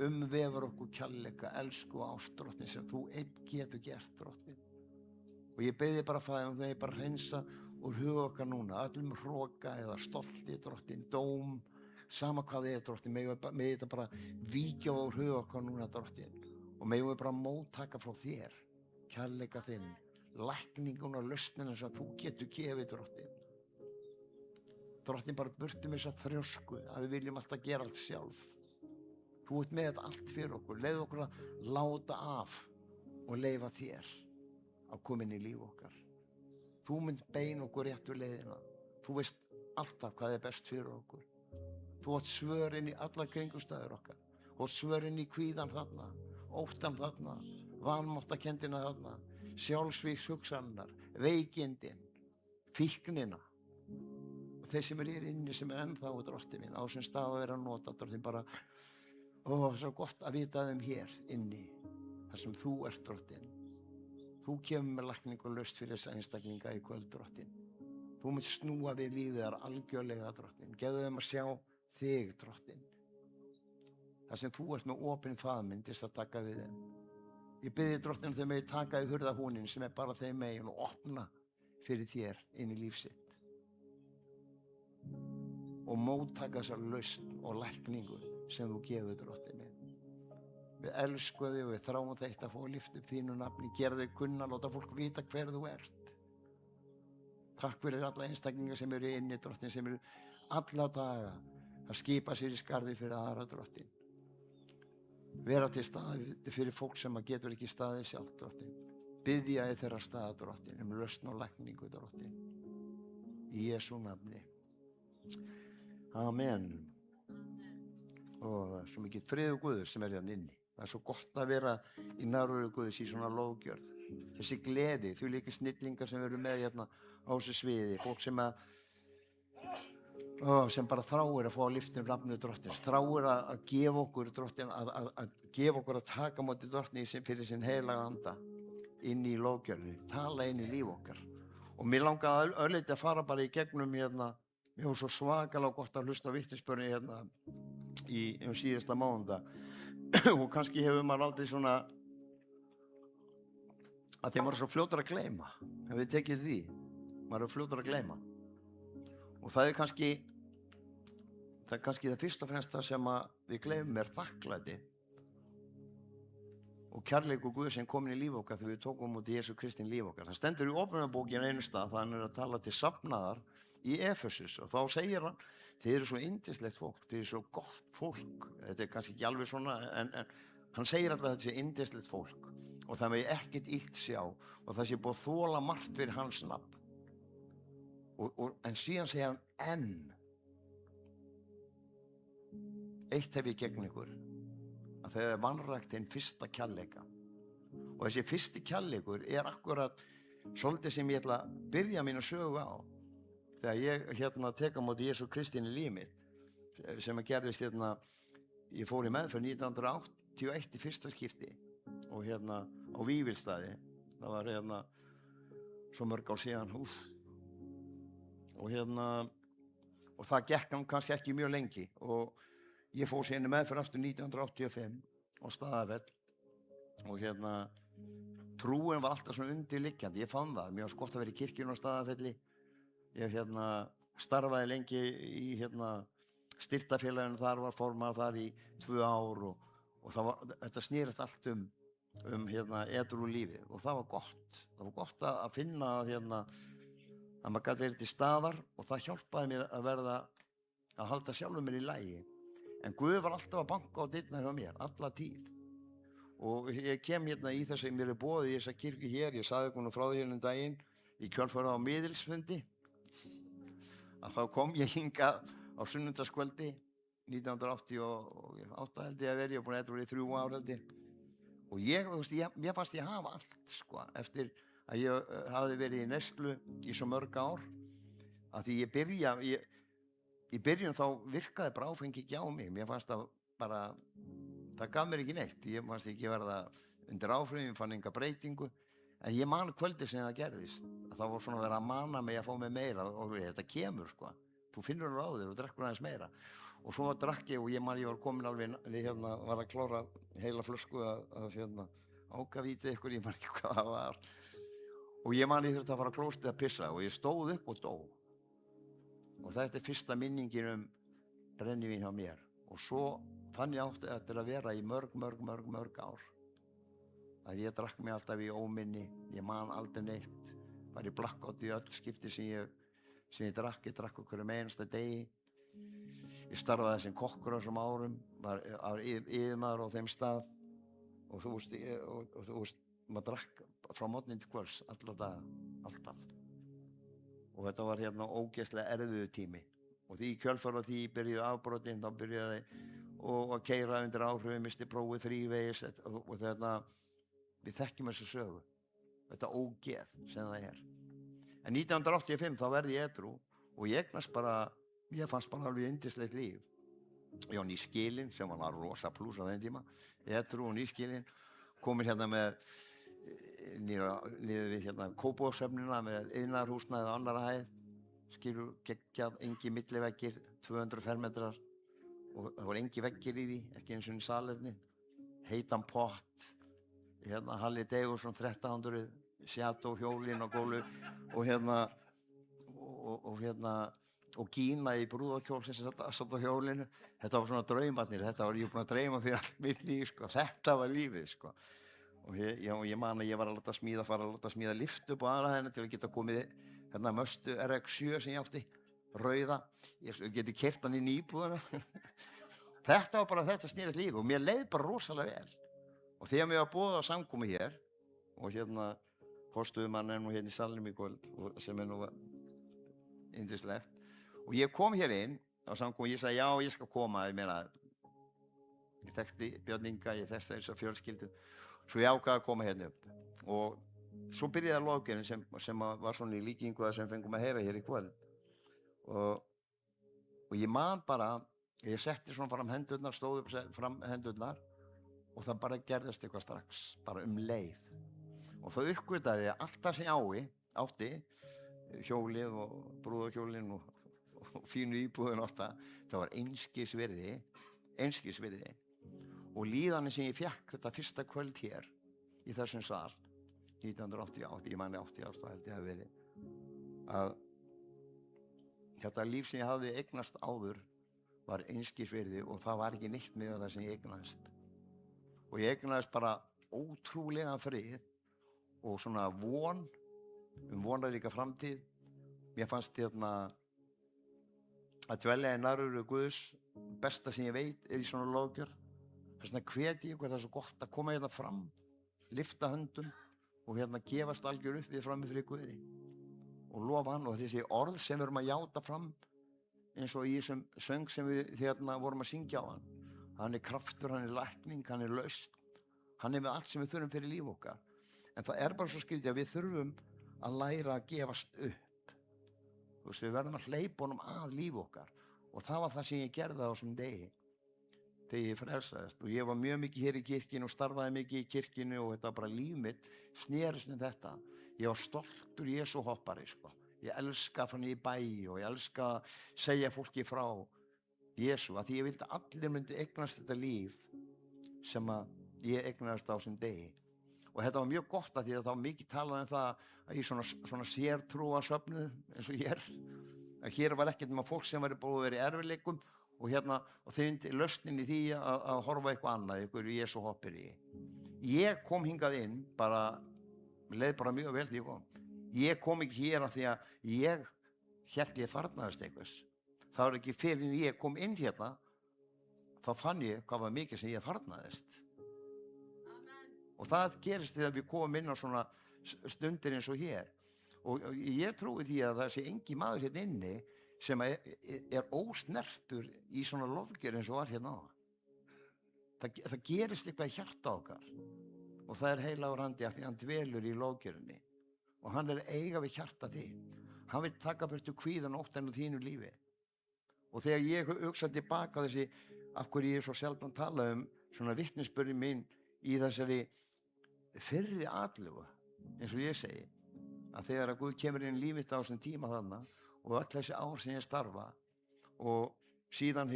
Umvefur okkur kærleika, elsku og ást, drottinn, sem þú einn getur gert, drottinn. Og ég bið þig bara, Faðir, að þau bara hreinsa úr huga okkar núna, öllum hroka eða stolti, drottinn, dóm, sama hvað það drottinn, megum þetta bara víkja úr huga okkar núna, drottinn, og megum við bara móttaka frá þér, kærleika þinn, lækningun og lausnina sem þú getur gefið, drottinn. Drottinn, bara burtu með þessa þrjósku að við viljum alltaf gera allt sjálf. Þú ert með þetta allt fyrir okkur, leyfðu okkur að láta af og leyfa þér að koma inn í líf okkar. Þú mynd beina okkur réttu leiðina. Þú veist alltaf hvað er best fyrir okkur. Þú átt svör inn í alla kringumstæður okkar. Þú átt svör inn í kvíðan þarna, óttan þarna, vanmáttakendina þarna, sjálfsvíks hugsanirnar, veikindin, fíknina. Og þeir sem hér inni sem ennþá drottinn minn, á sem stað að vera að nota, drottinn, bara svo gott að vita þeim hér inni, þar sem þú ert, drottinn. Þú kemur með lækning og lausn fyrir þessa einstaklinga í kvöld, drottinn. Þú munt snúa við lífið þar algjörlega, drottinn. Gefðu þeim að sjá þig, drottinn. Það sem þú ert með opinn faðminn til að taka við þeim. Ég bið þig, drottinn, þau megi taka í hurðarhúnin sem bara þeim megin og opna fyrir þér inn í líf sitt. Og móttaka þessar lausn og lækningu sem þú gefur, drottinn minn. Við elskum þig og við þráum þetta að fá að lyfta upp þínu nafni, gera þig kunna, láta fólk vita hver þú ert. Takk fyrir alla einstaklingar sem eru inni, drottinn, sem eru alla daga að skipa sér í skarði fyrir aðra, drottinn. Vera til staði fyrir fólk sem getur ekki staðið sjálf, drottinn. Biðja í þeirra stað, drottinn, lausn og lækningu, drottinn. Í Jesú nafni. Amen. Og það er svo mikið friður Guðs sem hérna inni. Það er svo gott að vera í nærveru Guðs í svona lofgjörð. Þessi gleði, þú líka snillingar sem eru með hérna á þessu sviði, fólk sem bara þráir að fá að lyfta nafnið drottins, þráir að gefa okkur drottin, að gefa okkur að taka móti drottni fyrir sinn heilaga anda inn í lofgjörðinni, tala inn í líf okkar. Og mér langaði örlítið að fara bara í gegnum hérna, mér var svo svakalega gott að hlusta á vitnisbörni hérna í síðasta mánudag og kannski hefur maður aldrei svona að þeim var svo fljótur að gleyma, ef við tekið því, maður er fljótur að gleyma. Og það er kannski það fyrst og fremst það sem við gleymum er þakklæti og kærleikur Guðs sem komin í líf okkar þegar við tókum út í Jesú Kristi líf okkar. Það stendur í Opinberarbókinni einu stað, það hann að tala til safnaðar í Efesus og þá segir hann, þið eru svo yndislegt fólk, þið eru svo gott fólk. Þetta er kannski ekki alveg svona, en hann segir alltaf að þetta sé yndislegt fólk og það megi ekkert illt sjá og það sé búið að þola margt fyrir hans nafn. En síðan segir hann en eitt hef ég gegn ykkur að þau hefur vanrækt hinn fyrsta kærleika og þessi fyrsti kærleikur er akkurat svolítið sem ég ætla að byrja mínu sögu á þegar ég tek á móti Jesú Kristi í líf mitt sem gerðist ég fór í meðferð 1981 í fyrsta skipti og á Vífilsstaði það var svo mörg ár síðan og það gekk kannski ekki mjög lengi og ég fór síðan meðferð aftur 1985 á Staðarfell og trúin var alltaf svona undirliggjandi, ég fann það, mér var gott að vera í kirkjunni á Staðarfelli, ég starfaði lengi í styrktafélaginu þar, var formaður þar í 2 ár og þetta snerist allt um edrú lífið og það var gott að finna að maður gat verið til staðar og það hjálpaði mér að halda sjálfum mér í lagi. En Guð var alltaf að banka á dyrnar hjá mér, alla tíð. Og ég kem í þess að mér er boðið í þessa kirkju hér, ég sagði ykkur frá því hérna daginn, í kjölfarið á miðilsfundi, að þá kom ég hingað á sunnudagskvöldi, 1988 held ég að vera, ég var búin að edrú í 3 ár held ég. Og mér fannst ég hafa allt, eftir að ég hafði verið í neyslu í svo mörg ár, að því í byrjun þá virkaði bara áfengi ekki á mig. Mér fannst það bara, það gaf mér ekki neitt. Ég fannst ekki verða undir áfengi, ég fann enga breytingu. En ég man kvöldi sem það gerðist. Það var svona að vera að mana mig að fá mig meira og þetta kemur, Þú finnur á þér og drekkur aðeins meira. Og svo drakk ég og ég var komin alveg, var að klára heila flösku að ákavítið ykkur, ég man ekki hvað það var. Og ég man ég þurfti að fara á klóstið að pissa og ég stóð upp og dó. Og þetta er fyrsta minningin brennivín hjá mér. Og svo fann ég átti eftir að vera í mörg ár. Að ég drakk mig alltaf í óminni, ég man aldrei neitt. Var í blackout í öll skipti sem ég drakk okkur einasta degi. Ég starfaði sem kokkur á þessum árum, var yfirmaður á þeim stað. Og þú veist, maður drakk frá morgni til kvölds, alla daga, alltaf. Og þetta var ógeðslega erfiður tími. Og því í kjölfar og því byrjuðu afbrotin, þá byrjuði að keyra undir áhrifum, misti prófið 3 vegis og við þekkjum þessu sögu. Þetta ógeð sem það er. En 1985 þá verði ég edrú og ég fannst bara alveg yndislegt líf. Ég var nýskilinn, sem var rosa plús á þeim tíma, edrú og nýskilinn, komin með niður við Kópavogshöfnina með iðnaðarhúsnæði á annarra hæð skilur geggjað, engi milliveggir, 200 fermetrar og það voru engi veggir í því, ekki eins og í salerni, heitan pott, hérna Halli Degursson 1300 Shadow hjólin á gólu og Gína í brúðarkjól sem satt á hjólinu. Þetta var svona draumarnir, þetta var ég búin að dreyma fyrir allt mitt líf, sko. Þetta var lífið, sko. Og ég man að ég var að fara að láta smíða lift upp á aðra hæðina til að geta komið hérna Möstu RX-7 sem ég átti, rauða. Ég geti keyrt hann inn í íbúðina. Þetta var bara þetta snerist líf og mér leið bara rosalega vel. Og þegar mér var boðið á samkomu hér og hérna forstöðumann er nú hérna í salnum í kvöld sem er nú yndislegt. Og ég kom hér inn á samkomu og ég sagði já, ég skal koma. Ég þekkti Björn Inga, ég þekkti þessa fjölskyldu. Svo ég ákvaði að koma hérna upp. Og svo byrjaði lofgjörðin sem var svona í líkingu það sem fengum að heyra hér í kvöld. Og ég man bara, ég setti svona fram hendurnar, stóð upp fram hendurnar og það bara gerðist eitthvað strax, bara leið. Og það uppgötaði að allt það sem ég átti, hjólið og brúðarkjólinn og fínu íbúðin og allt það var einskis virði. Og líðanin sem ég fékk þetta fyrsta kvöld hér í þessum sal, 1988, ég manni 88 held ég hafi verið, að þetta líf sem ég hafði eignast áður var einskis virði og það var ekki neitt með það sem ég eignaðist. Og ég eignaðist bara ótrúlega frið og svona vonarríka framtíð. Mér fannst að dvelja í nærveru Guðs, besta sem ég veit í svona lofgjörð. Þess vegna hvet ég ykkur, það er svo gott að koma hérna fram, lyfta höndum og gefast algjör upp við frammi fyrir Guði og lofa hann. Og þessi orð sem við erum að játa fram eins og í þessum söng sem við vorum að syngja á hann er kraftur, hann er lækning, hann er lausn, hann er með allt sem við þurfum fyrir líf okkar. En það er bara svo skrítið að við þurfum að læra að gefast upp. Við verðum að hleypa honum að líf okkar og það var það sem ég gerði á þessum degi þegar ég frelsaðist. Og ég var mjög mikið hér í kirkjunni og starfaði mikið í kirkjunni og þetta var bara líf mitt snerist þetta. Ég var stoltur Jesú hoppari, sko. Ég elska að fara í bæ og ég elska að segja fólki frá Jesú að því ég vildi að allir myndi eignast þetta líf sem að ég eignaðist á þessum degi. Og þetta var mjög gott að því að það var mikið talað það að í svona sértrúarsöfnu eins og hér. Að hér var ekkert með fólk sem var búið að vera í erfiðleikum og þau fyndi lausnin í því að horfa eitthvað annað, eitthvað Jesú hoppir í. Ég kom hingað inn leið bara mjög vel því ég kom. Ég kom ekki hér af því að ég hélt ég þarnaðist einhvers. Það var ekki fyrir en ég kom inn hérna, þá fann ég hvað var mikið sem ég þarnaðist. Og það gerist þegar við komum inn á svona stundir eins og hér. Og ég trúi því að það sé engi maður hérna inni sem er ósnertur í svona lofgjörð eins og var hérna á. Það gerist eitthvað í hjarta okkar. Og það er heilagur andi af því hann dvelur í lofgjörðinni. Og hann er eiga við hjarta þitt. Hann vil taka burtu kvíðan óttann úr þínu lífi. Og þegar ég hugsa tilbaka þessi, af hverju ég svo sjaldan tala svona vitnisburði mín í þessari fyrri atlögu, eins og ég segi, að þegar að Guð kemur inn líf mitt á þessum tíma þarna og öll þessi ár sem ég starfa og síðan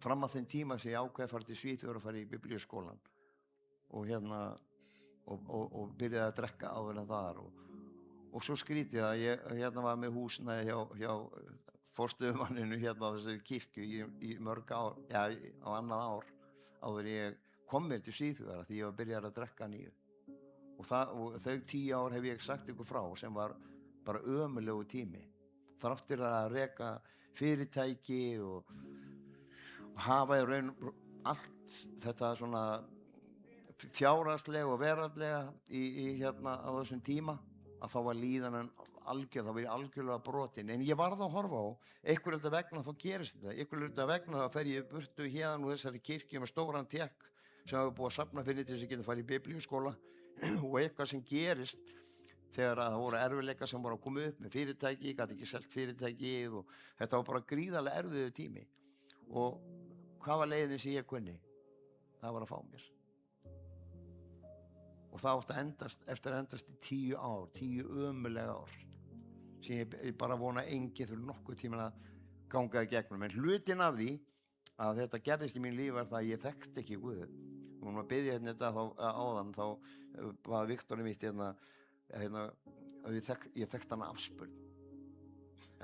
fram að þeim tíma sem ég ákveði að fara til Svíþjóðar og fara í biblíuskólan og byrjaði að drekka áður en þar og svo skrítið að ég var með húsnæði hjá forstöðumanninu á þessari kirkju í mörg ár, á annað ár áður ég kom mér til Svíþjóðar því ég var byrjað að drekka nýju. Og þau 10 ár hef ég sagt ykkur frá sem var bara ömurlegu tími. Þráttir að reka fyrirtæki og hafa í raun allt þetta svona fjárhagslega og veraldlega á þessum tíma að þá var líðanan það var algjörlega brotin. En ég varð að horfa á einhverjum vegna þá gerist þetta. Einhverjum vegna þá fer ég burtu hérna úr þessari kirkju með stóran tekk sem hafa búið að safna fyrir til þess að geta farið í biblíuskóla og eitthvað sem gerist þegar það voru erfiðleikar sem voru að koma upp með fyrirtæki, gat ekki selt fyrirtækið og þetta var bara gríðarlega erfiður tími. Og hvað var leiðin sem ég kunni? Það var að fá mér. Og það átti að endast í 10 ár, 10 ömurlega ár sem ég bara vona enginn fyrir nokkuð tíma að ganga í gegnum. En hlutin af því að þetta gerðist í mín líf var það að ég þekkti ekki Guð. Hún var að biðja hérna þetta áðan, þá var Viktor mitt hérna að ég þekkti hann afspurn.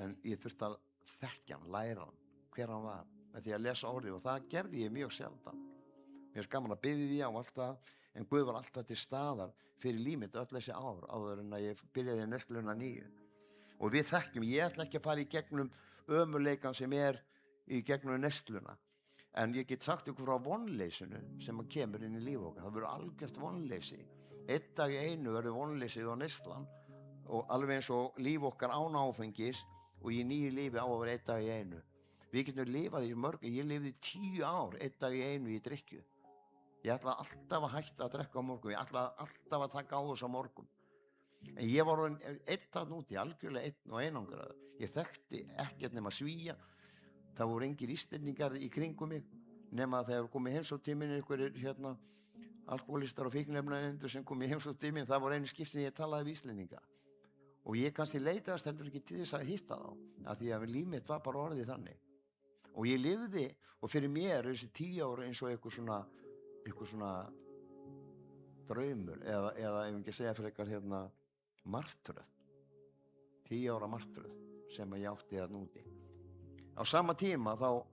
En ég þurfti að þekkja hann, læra hann, hver hann var, með því að lesa orðið, og það gerði ég mjög sjaldan. Mér er gaman að biðja því á alltaf, en Guð var alltaf til staðar fyrir líf mitt öll þessi ár áður en að ég byrjaði neysluna nýju. Og við þekkjum, ég ætla ekki að fara í gegnum ömurleikan sem er í gegnum neysluna, en ég get sagt ykkur frá vonleysinu sem kemur inn í líf okkar. Það verður algjört vonleysi. Einn dag í einu verður vonleysið á neyslan, og alveg eins og líf okkar án áfengis og í nýju lífi á að vera einn dag í einu. Við getum lifað í mörg, ég lifði 10 ár, einn dag í einu í drykkju. Ég ætla alltaf að hætta að drekka á morgun, ég ætla alltaf að taka á þessu á morgun. En ég var einn þarna úti, algjörlega einn og einangraður. Ég þekkti ekkert nema Svía. Það voru engir Íslendingar í kringum mig, nema þegar komið heimsóttíminn einhverjir alkohólistar og fíkniefnaeigendur sem kom í heimsóttíminn, það voru einu skipti sem ég talaði við Íslendinga. Og ég kannski leitaðist heldur ekki til þess að hitta þá, af því að líf mitt var bara orðið þannig. Og ég lifði, og fyrir mér þessi 10 ára eins og eitthvað svona draumur, eða ef ekki segja frekar martröð. 10 ára martröð sem ég átti þarna úti. Á sama tíma þá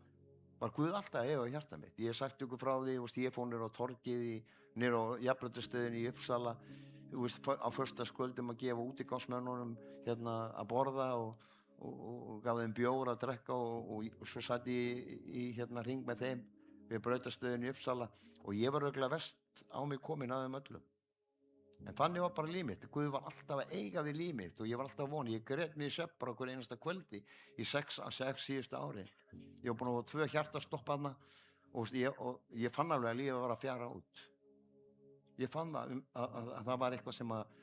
var Guð alltaf að eiga í hjarta mitt. Ég hef sagt ykkur frá því, ég fór niður á torgið, niður á jafnréttarstöðinni í Uppsala, á föstudagskvöldum að gefa útigangsmönnunum að borða og gaf þeim bjór að drekka og svo satt ég í hring með þeim við brautarstöðinni í Uppsala, og ég var örugglega verst á mig komin að þeim öllum. En þannig var bara líf mitt. Guð var alltaf að eiga við líf mitt og ég var alltaf að vona. Ég grét mig í svefn bara okkur einasta kvöldi í 6 síðustu ári. Ég var búinn að fá 2 hjartastopp þarna og ég fann alveg að lífið var að fjara út. Ég fann að það var eitthvað sem að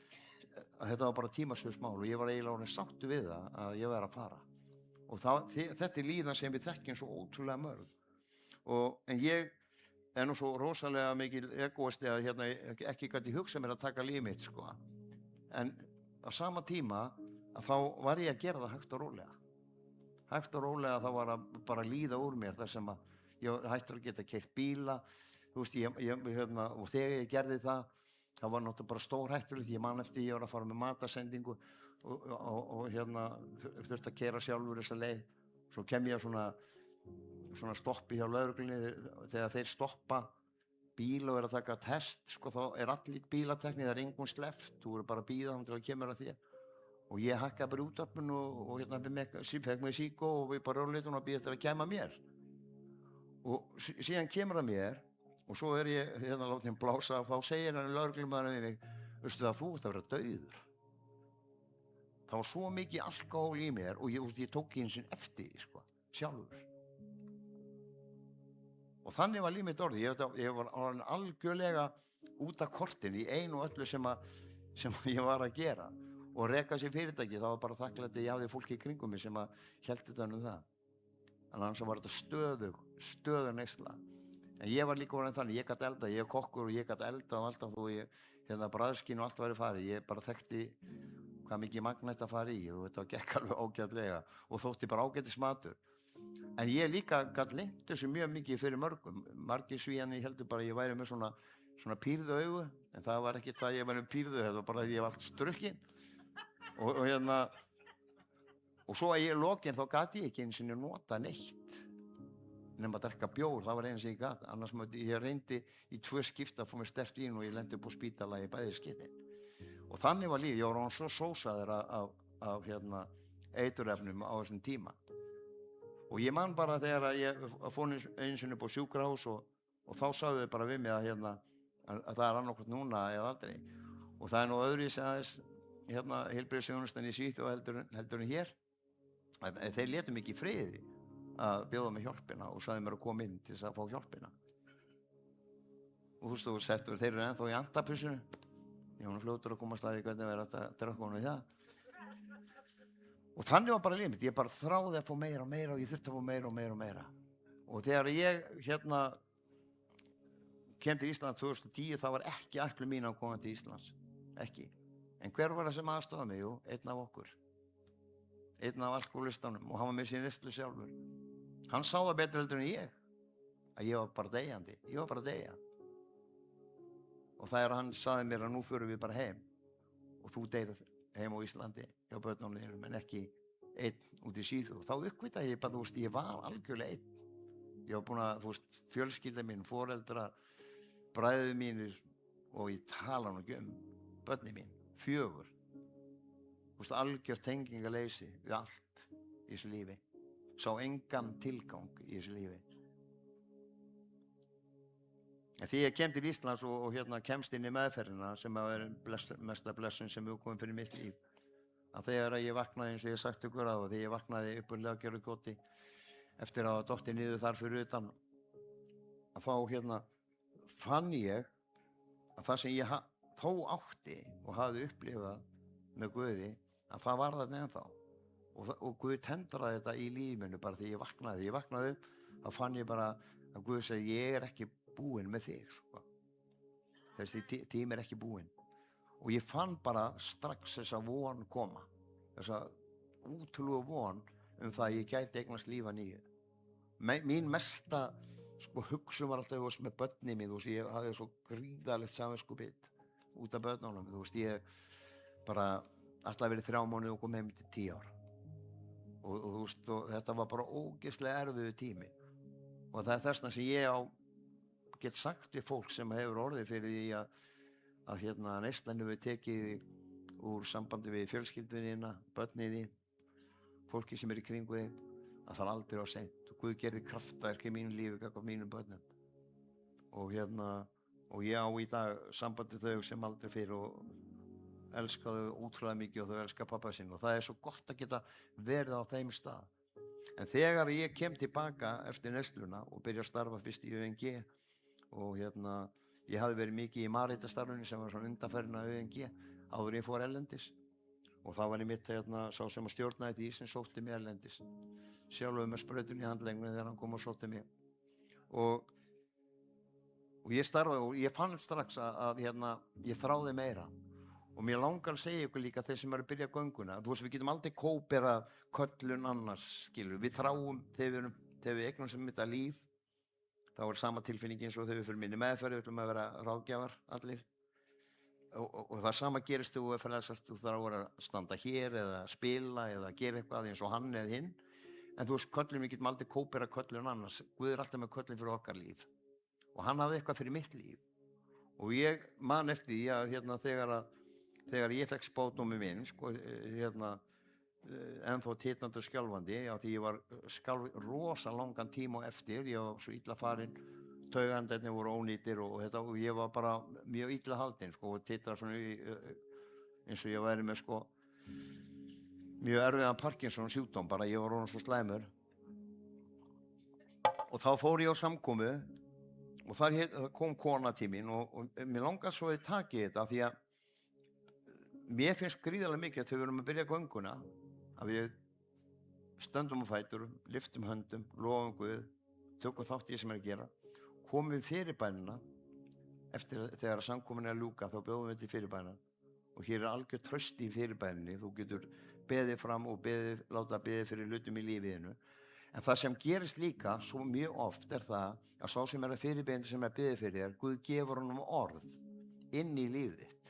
þetta var bara tímasviðsmál, og ég var eiginlega orðinn sáttur við það að ég væri að fara. Og þetta er líðan sem við þekkjum svo ótrúlega mörg. En ég er nú svo rosalega mikil egoisti að ekki gæti hugsa mér að taka líf mitt, sko. En á sama tíma að þá var ég að gera það hægt og rólega. Hægt og rólega þá var að bara líða úr mér þar sem að ég hættur að geta keyrt bíla, og þegar ég gerði það var náttúrulega bara stórhættulegt. Ég man eftir ég var að fara með matarsendingu og þurfti að keyra sjálfur þessa leið. Svo kem ég að svona stoppi hjá lögreglunni. Þegar þeir stoppa bíl og að taka test, sko, þá er allir bílatekni, það er engum sleppt, þú eru bara að bíða til að kemur að þér. Og ég hakkaði bara útvarpinu og fekk mig síkó og við bara rólítið og bíða eftir að kæma mér. Og síðan kemur að mér og svo er ég látið hann blása, og þá segir hann lögreglumaðurinn við mig, veistu það, þú ert að vera dauður. Það var svo mikið alkohól í mér og ég tók ekki eins og eftir því, sko, sjálfur. Og þannig var líf mitt orðið. Ég var algjörlega út af kortinu í einu og öllu sem ég var að gera. Og reka sér fyrirtæki, það var bara þakklæti að ég hafði fólki í kringum mig sem héldi utan um það. En annars var þetta stöðu neysla. En ég var líka orðinn þannig, ég gat eldað, ég er kokkur og ég gat eldað alltaf þó bragðskyn og allt væri farið. Ég bara þekkti hvað mikið magn þetta fari í og þetta gekk alveg ágætlega og þótti bara ágætis matur. En ég líka gat lengt þessu mjög mikið fyrir mörgum. Margir Svíjarnir heldur bara að ég væri með svona pírðu augu, en það var ekki það að ég væri með pírðu, það var bara að ég var allt strukkin. Og svo að ég lokin þá gat ég ekki einu sinni nota neitt nema að drekka bjór, það var einu sem ég gat. Annars ég reyndi í 2 skipti að fá mér sterkt vín og ég lendi upp á spítala í bæði skiptin. Og þannig var líf, ég var orðinn svo sósaður af eiturefnum á þessum tíma. Og ég man bara þegar ég fór einu sinni upp á sjúkrahús og þá sagði þau bara við mig að það er annaðhvort núna eða aldrei. Og það er nú öðruvísi aðeins heilbrigðisþjónustan í Svíþjóð heldur en hér. Þeir létu mig ekki í friði að bjóða mig hjálpina og sagði mér að koma inn til þess að fá hjálpina. Og þú settur, þeir eru ennþá í andapussinu. Ég var fljótur að komast að því hvernig verið að drekka honum í það. Og þannig var bara líf mitt. Ég bara þráði að fá meira og meira og ég þurfti að fá meira og meira og meira. Og þegar ég kem til Ísland 2010, það var ekki ætlun mín að koma til Íslands. Ekki. En hver var það sem aðstofaði mig? Jú, einn af okkur. einn af alkoholistanum, og hann var með sér neyslu sjálfur. Hann sá það betur heldur en ég, að ég var bara deyjandi, ég var bara að deyja. Og þegar hann sagði mér að nú förum við bara heim og þú deyrir heim á Íslandi hjá börnunum þínum en ekki einn út í Svíþjóð, þá uppgötaði ég bara, þú veist, ég var algjörlega einn. Ég var búin að, þú veist, fjölskylda mín, foreldrar, bræður mínir og ég tala nú ekki börni mín, 4. Þú veist, algjör tengingaleysi við allt í þessu lífi. Sá engan tilgang í þessu lífi. En því ég kem til Íslands og kemst inn í meðferðina sem er mesta blessun sem hefur komið fyrir mitt líf. Að þegar ég vaknaði eins og ég sagt ykkur á, þegar ég vaknaði upp úr Leggjörðukoti eftir að dotti niður þar fyrir utan, að þá fann ég að það sem ég þó átti og hafði upplifað með Guði, að það var þarna ennþá. Og Guð tendraði þetta í lífinu bara þegar ég vaknaði. Ég vaknaði upp, þá fann ég bara að Guð segi, ég er ekki búinn með þig, sko. Þessi tími er ekki búinn. Og ég fann bara strax þessa von koma, þessa útrúlega von það að ég gæti eignast líf að nýju. Mín mesta hugsun var alltaf með börnin mín, þú veist, ég hafði svo gríðarlegt samviskubit út af börnunum, þú veist, ég bara alltaf verið 3 mánuði og kom heim til 10 ára. Og þú veist, þetta var bara ógeðslega erfiður tími. Og það er þessna sem ég get sagt við fólk sem hefur orðið fyrir því að neyslan hefur tekið úr sambandi við fjölskyldunina, börnin þín, fólki sem er í kringu þig, að það er aldrei á seint. Og Guð gerði kraftaverk í mínu lífi gagnvart mínum börnum. Og ég á í dag sambandi þau sem aldrei fyrir og elska þau ótrúlega mikið og þau elska pappa sinn og það er svo gott að geta verið á þeim stað. En þegar ég kem tilbaka eftir neysluna og byrja að starfa fyrst í ÖNG og ég hafði verið mikið í Maritastarfinu sem var svona undanferðina ÖNG áður en ég fór erlendis og það var einmitt sá sem að stjórnaði því sem sótti mig erlendis, sjálfur með sprautun í handleggnum þegar hann kom og sótti mig og ég starfaði og ég fann strax að ég þráði meira. Og mér langar að segja ykkur líka þeir sem eru að byrja gönguna, þú veist, við getum aldrei kóperað köllun annars, skilur. Við þráum þegar við eignum sem þetta líf, þá er sama tilfinning eins og þegar við fyrir minni meðferð, við ætlum að vera ráðgjafar allir. Og það sama gerist þegar þú frelsast, þú þarf að standa hér eða spila eða gera eitthvað eins og hann eða hinn. En þú veist, köllun, við getum aldrei kóperað köllun annars. Guð er alltaf með köllun fyrir okkar líf. Og hann hafði eitthvað fyrir mitt líf. Og ég man eftir því að þegar ég fekk spádóminn minn, ennþá titnandi og skjálfandi, því ég var rosa langan tíma á eftir, ég var svo illa farinn, taugaendarnir voru ónýtir og ég var bara mjög illa haldinn, og titrar svona eins og ég væri með mjög erfiðan Parkinson sjúkdóm, bara ég var orðinn svo slæmur. Og þá fór ég á samkomu og þar kom kona til mín og mér langar svo að taka þetta því að mér finnst gríðarlega mikið þegar við erum að byrja gönguna að við stöndum á fætur, lyftum höndum, lofum Guð, tökum þátt í sem er að gera, komum við fyrirbænina eftir þegar samkomin er að ljúka þá bjóðum við til fyrirbæna og hér er algjör traust í fyrirbæninni, þú getur beðið fram og láta beðið fyrir hlutum í lífiðinu. En það sem gerist líka svo mjög oft er það að sá sem er að fyrirbæni sem er beðið fyrir þér, Guð gefur honum orð inn í lífið þitt.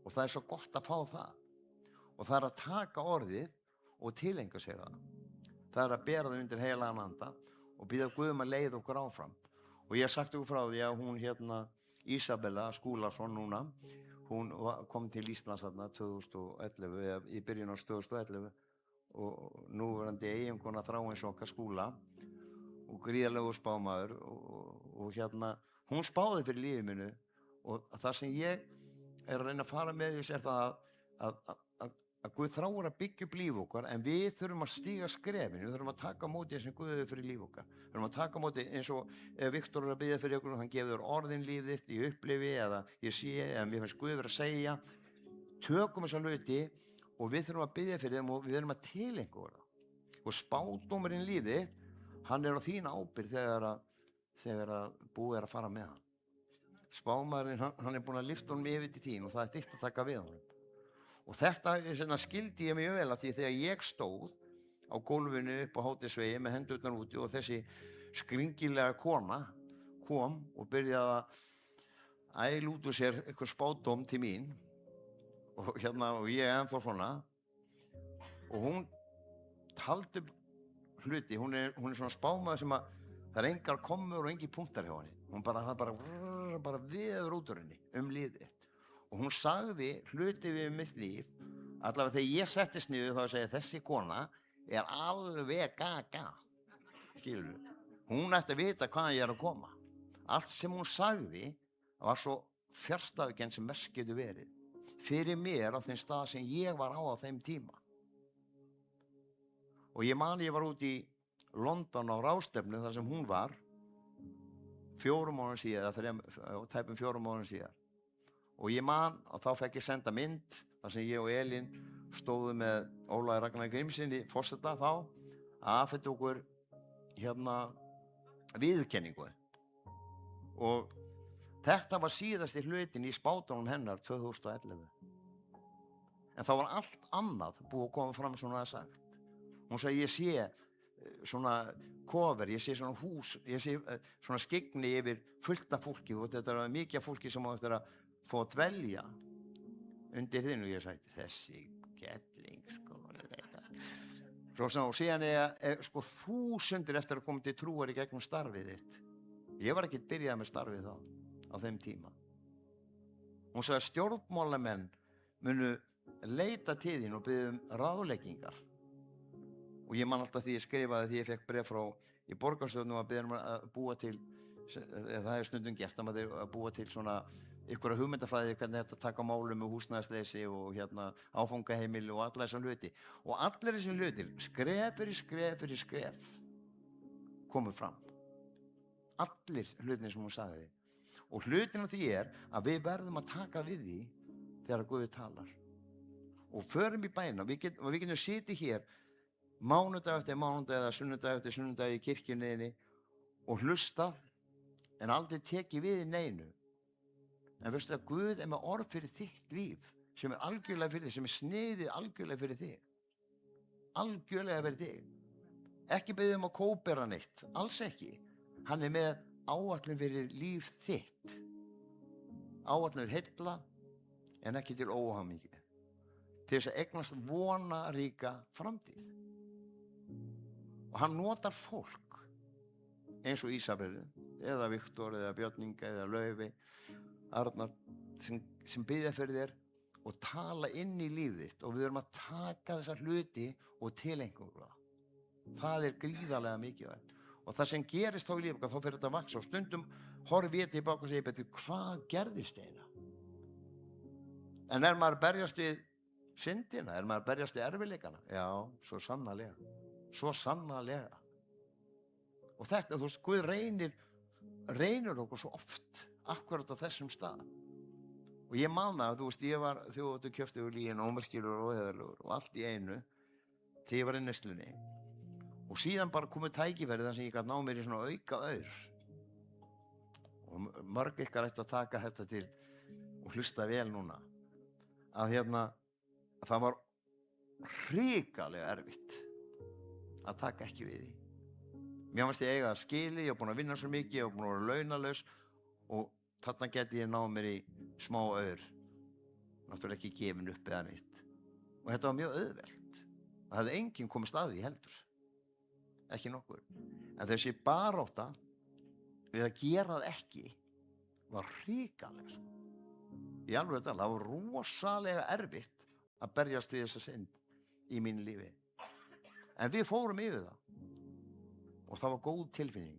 Og það er svo gott að fá það. Og það er að taka orðið og tilengja sér það. Það er að bera það undir heilagan anda og biðja Guð að leiða okkur áfram. Og ég hef sagt ykkur frá því að hún Ísabella Skúlason núna, hún kom til Íslands 2011, í byrjun á 2011 og núverandi eiginkona Þráins okkar Skúla og gríðarlegur spámaður og hún spáði fyrir lífið mínu og það sem ég er að reyna að fara með þessu er það að Guð þráir að byggja upp líf okkar en við þurfum að stíga skrefin, við þurfum að taka á móti sem Guð hefur fyrir líf okkar. Við þurfum að taka á móti eins og ef Viktor er að biðja fyrir ykkur og hann gefur orðin líf þitt, ég upplifi eða ég sé eða mér finnst Guð verið að segja, tökum þessa hluti og við þurfum að biðja fyrir þeim og við þurfum að tilengja það. Og spádómurinn lífið, hann er á þín ábyrgð þegar að búið er að fara með hann. Spámaðurinn, hann er búinn að lyfta honum yfir til þín og það er þitt að taka við honum. Og þetta skildi ég mjög vel að því þegar ég stóð á gólfinu upp á Hádegisvegi með hendurnar úti og þessi skringilega kona kom og byrjaði að æla út úr sér eitthvað spádóm til mín og og ég ennþá svona og hún taldi upp hluti, hún er svona spámaður sem að það er engar kommur og engin punktar hjá henni. Það bara veður út úr henni liðið. Og hún sagði hluti við mitt líf, allavega þegar ég settist niður þá að segja þessi kona er alveg gaga. Skilurðu? Hún ætti að vita hvaðan ég er að koma. Allt sem hún sagði var svo fjarstæðugjarnt sem mest getur verið. Fyrir mér á þeim stað sem ég var á þeim tíma. Og ég var út í London á ráðstefnu þar sem hún var 4 mánuðum síðar, tæpum 4 mánuðum síðar. Og ég og þá fekk ég senda mynd þar sem ég og Elín stóðum með Ólafur Ragnar Grímssyni forseta þá að afhenda okkur viðurkenningu. Og þetta var síðasti hlutin í spádómnum hennar 2011. En þá var allt annað búið að koma fram svona að sagt. Hún sagði ég sé svona kofer, ég sé svona hús, ég sé svona skyggni yfir fullt af fólki og þetta er mikið af fólki sem á eftir að fá að dvelja undir þinn og ég sagði þessi kettling og síðan er 1000 eftir að koma til trúar í gegnum starfið þitt. Ég var ekki byrjað með starfið þá á þeim tíma. Hún sagði að stjórnmálamenn munu leita til þín og biðja ráðleggingar. Og ég man alltaf því ég skrifaði því ég fekk bréf frá í borgarstjórnum að biðja að búa til, það er stundum gert að búa til svona einhverja hugmyndafræði hvernig þetta taka á málum með húsnæðisleysi og áfangaheimili og alla þessar hluti. Og allir þessar hlutir, skref fyrir skref, komu fram. Allir hlutinni sem hún sagði. Og hlutin af því að við verðum að taka við því þegar Guð talar. Og förum í bæna, við getum sitið hér mánudag eftir mánudag eða sunnudag eftir sunnudag í kirkjunni og hlusta en aldrei tekið við neinu. En veistu að Guð með orð fyrir þitt líf sem algjörlega fyrir þig, sem sniðið algjörlega fyrir þig. Algjörlega fyrir þig. Ekki beðið að kópera neitt, alls ekki. Hann með áætlun fyrir líf þitt. Áætlun fyrir heilla en ekki til óhamingju. Til þess að eignast vonaríka framtíð. Og hann notar fólk eins og Ísabellu eða Viktor eða Björninga eða Laufi Arnar sem biðja fyrir þér og tala inn í lífið þitt og við erum að taka þessa hluti og tilengja það. Það er gríðarlega mikilvægt og það sem gerist þá í lífið þá fyrir þetta að vaxa og stundum horfi ég tilbaka og segja betur hvað gerðist eina? En maður berjast við syndina, maður berjast við erfiðleikana? Já, svo sannarlega. Svo sannarlega. Og þetta, þú veist, Guð reynir okkur svo oft akkurat á þessum stað. Og ég man það, þú veist, ég var þjóðhátíð lígin, ómerkilegur og óheiðarlegur og allt í einu þegar ég var í neyslunni. Og síðan bara komið tækifæri þar sem ég gat ná mér í svona auka aur. Og mörg ykkar ætti að taka þetta til og hlusta vel núna. Að það var hrikalega erfitt að taka ekki við því. Mér fannst ég eiga að skili, ég var búin að vinna svo mikið, ég var búin að vera launalaus og þarna geti ég náð mér í smá aur. Náttúrulega ekki gefin upp eða neitt. Og þetta var mjög auðvelt. Það hefði enginn komist að því heldur. Ekki nokkur. En þessi barátta við að gera það ekki var hrikalega. Í alveg þetta, það var rosalega erfitt að berjast við þessa synd í mínu lífi. En við fórum yfir það og það var góð tilfinning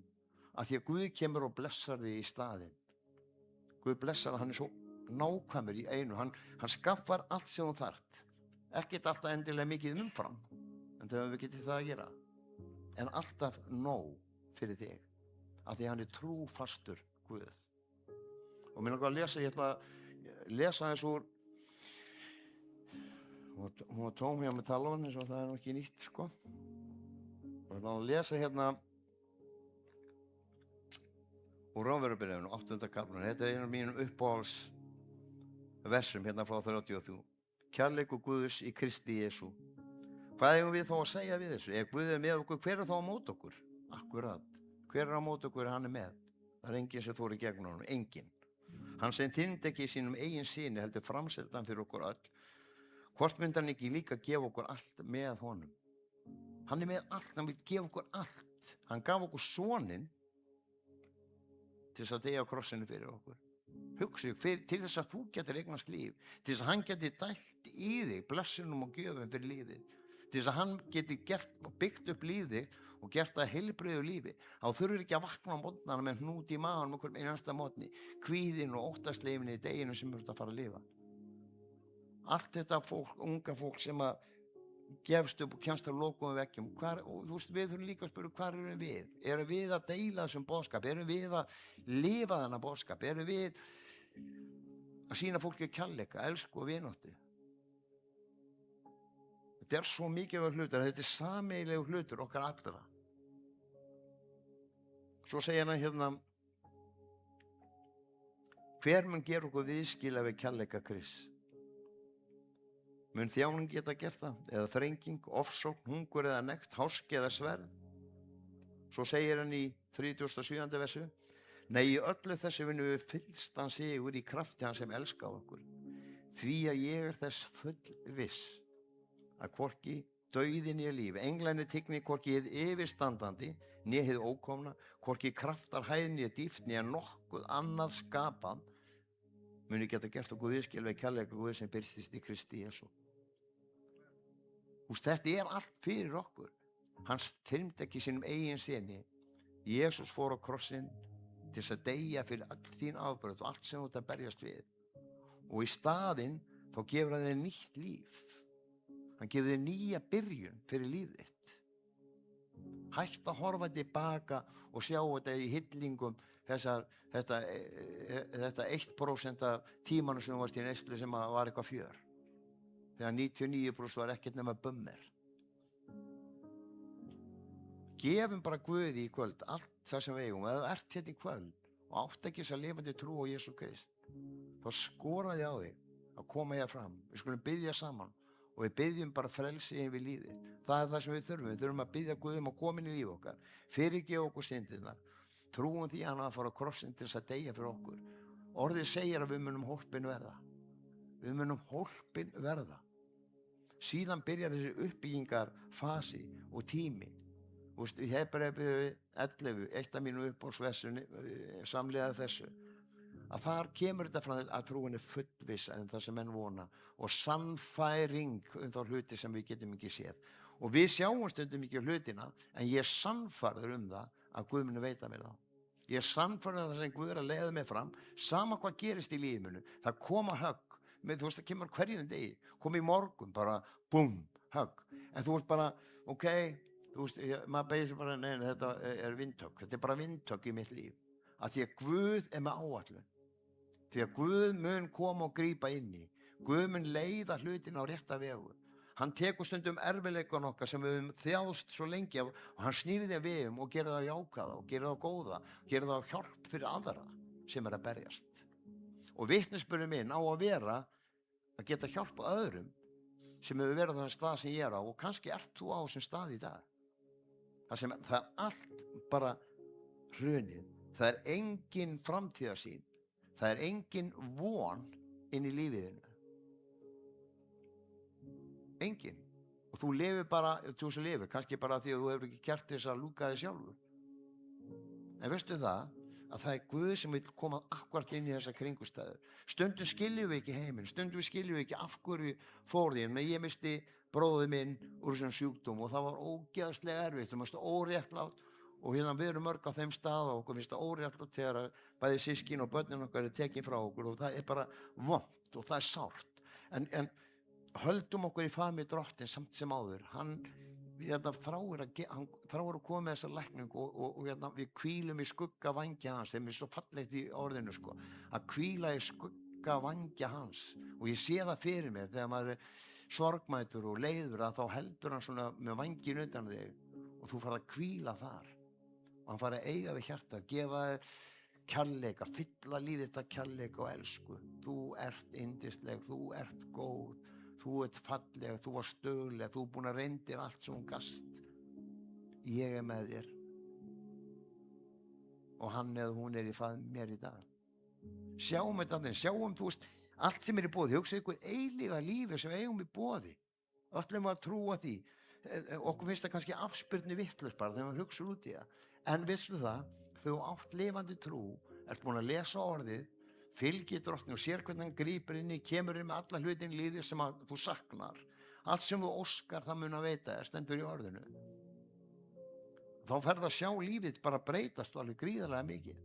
af því að Guð kemur og blessar þig í staðinn. Guð blessar að hann er svo nákvæmur í einu. Hann skaffar allt sem þú þarft. Ekkert alltaf endilega mikið umfram, en þegar við getum það að gera. En alltaf nóg fyrir þig af því að hann er trúfastur Guð. Og mér langar að lesa, ég ætla að lesa þess úr hún var tóm hjá með talvan eins og það er ekki nýtt sko. Og ég ætla að lesa úr Rómverjabréfinu 8. kaflanum. Þetta er einu af mínum uppáhalds versum frá 33. kærleikur Guðs í Kristi Jesú. Hvað eigum við þá að segja við þessu? Ef Guð er með okkur, hver er þá á móti okkur? Akkurat. Hver er á móti okkur? Hann er með. Það er enginn sem þorir gegn honum, enginn. Hann sem þyndi ekki í sínum eigin syni heldur framseldan fyrir okkur öll. Hvort myndi hann ekki líka gefa okkur allt með honum? Hann er með allt, hann vil gefa okkur allt. Hann gaf okkur soninn til þess að deyja á krossinu fyrir okkur. Hugsa þig, til þess að þú getur eignast líf, til þess að hann geti dælt í þig blessunum og gjöfum fyrir lífið, til þess að hann geti byggt upp lífið og gert það heilbrigðu lífi. Þá þurfir ekki að vakna á mótnana með hnút í maganum okkur einasta mótni, kvíðin og óttasleifin í deginu sem er að fara að lifa. Allt þetta fólk, unga fólk sem að gefst upp og kemst að lokum vekkjum, og þú veist, við þurfum líka að spyrja, hvar erum við? Erum við að deila þessum boðskap? Erum við að lifa þennan boðskap? Erum við að sýna fólki kærleika, elsku og vináttu? Þetta er svo mikilvægur hlutur, þetta er sameiginlegur hlutur okkar allra. Svo segir hann hérna, hver mun gera okkur viðskila við kærleika Krists? Mun þjáning geta gert það, eða þrenging, ofsókn, hungur eða nekt, háski eða sverð? Svo segir hann í 37. versu, nei, í öllu þessu vinnum við fyllstan sigur í krafti hans sem elskar okkur, því að ég er þess fullviss að hvorki dauðin í lífi, englæni tigni, hvorki hið yfirstandandi, né hið ókomna, hvorki kraftar hæðni eða dýft, né nokkuð annað skapað, muni geta gert okkur viðskil við kærleika Guð sem birtist í Kristi Jesú. Þetta er allt fyrir okkur. Hann þyrmdi ekki sínum eigin syni. Jesús fór á krossinn til þess að deyja fyrir all þín afbröð og allt sem þú ert að berjast við. Og í staðinn þá gefur hann þér nýtt líf. Hann gefur þér nýja byrjun fyrir lífið þitt. Hætt að horfa tilbaka og sjá þetta í hillingum, þetta 1% af tímanum sem þú varst í neyslu sem var eitthvað fjör. Þegar 99% var ekkert nema bummer. Gefum bara Guði í kvöld allt það sem við eigum. Ef þú ert hérna í kvöld og átt ekki þess að lifandi trú á Jesú Krist, þá skoraði á þig að koma hér fram. Við skulum biðja saman og við biðjum bara frelsi yfir lífið. Það er það sem við þurfum. Við þurfum að biðja Guð að koma inn í líf okkar, fyrirgefa okkur syndirnar, trúum því að hann að fara á krossinn til þess að deyja fyrir okkur. Orðið segir að við munum hólpin verða. Við munum hólpin verða. Síðan byrjar þessi uppbyggingarfasi og tími. Í Hebreerbrefi 11, eitt af mínu uppáhaldsversunni, samlega þessu, að þar kemur þetta frá að trúin er fullvissa en það sem menn vona og sannfæring þá hluti sem við getum ekki séð. Og við sjáum stundum ekki hlutina, en ég er sannfærður það að Guð muni veita mér þá. Ég er sannfærður það sem Guð er að leiða mig fram, sama hvað gerist í lífinu. Það koma högg. Þú veist, það kemur hverjum degi, kom í morgun, bara búm, högg. En þú veist bara, ok, þú veist, maður beigir sér bara, nei, þetta er vindhögg, þetta er bara vindhögg í mitt líf. Að því að Guð er með áætlun. Því að Guð mun koma og grípa inn í. Guð mun leiða hlutina á rétta vegu. Hann tekur stundum erfiðleikan okkar sem við höfum þjáðst svo lengi af og hann snýrir því að við og gerir það jákvæða og gerir það góða, gerir það hjálp fyrir aðra sem er að berjast. Og vitnisburður minn á að vera að geta hjálpa öðrum sem hefur verið á þann stað sem ég er á og kannski ert þú á þessum stað í dag. Það er allt bara hrunið. Það er engin framtíðarsýn. Það er engin von inn í lífiðinu. Engin. Og þú lifir bara, þú sem lifir, kannski bara því að þú hefur ekki gert þess að lúka þig sjálfur. En veistu það? Að það er Guð sem vil koma akkúrat inn í þessa kringustæður. Stundum skiljum við ekki heiminn, stundum skiljum við ekki af hverju fór því. En ég misti bróðið minn úr þessum sjúkdóm og það var ógeðslega erfitt og mjög óréttlátt og hérna við erum mörg á þeim stað og okkur finnst það óréttlátt þegar bæði systkin og börnin okkar er tekin frá okkur og það er bara vont og það er sárt. En höldum okkur í faðmi Drottins samt sem áður. Hann þráir að koma með þessa lækning og við hvílum í skugga vængja hans. Það er svo fallegt í orðinu að hvíla í skugga vængja hans og ég sé það fyrir mér þegar maður er sorgmætur og leiður að þá heldur hann svona með vængin utan þig og þú farið að hvíla þar og hann farið að eiga við hjarta, gefa þér kærleika, fylla lífið þetta kærleika og elsku. Þú ert yndisleg, þú ert góð, þú ert falleg, þú var stöðleg, þú er búin að reyndir allt sem hún gast. Ég er með þér. Og hann eða hún er í faðm mér í dag. Sjáum þetta aðeins, sjáum, þú veist, allt sem er í boði. Hugsa ykkur eilífa lífi sem eigum í boði. Öllum að trúa því. Okkur finnst það kannski afspyrnu vitlaust bara þegar maður hugsa út í það. En veistu það, þú átt lifandi trú, ert búin að lesa orðið, fylgir drottni og sér hvernig hann grípur inn í, kemur inn með alla hlutin líði sem að þú saknar. Allt sem þú óskar það mun að veita stendur í orðinu. Þá ferð að sjá lífið bara breytast og alveg gríðarlega mikið.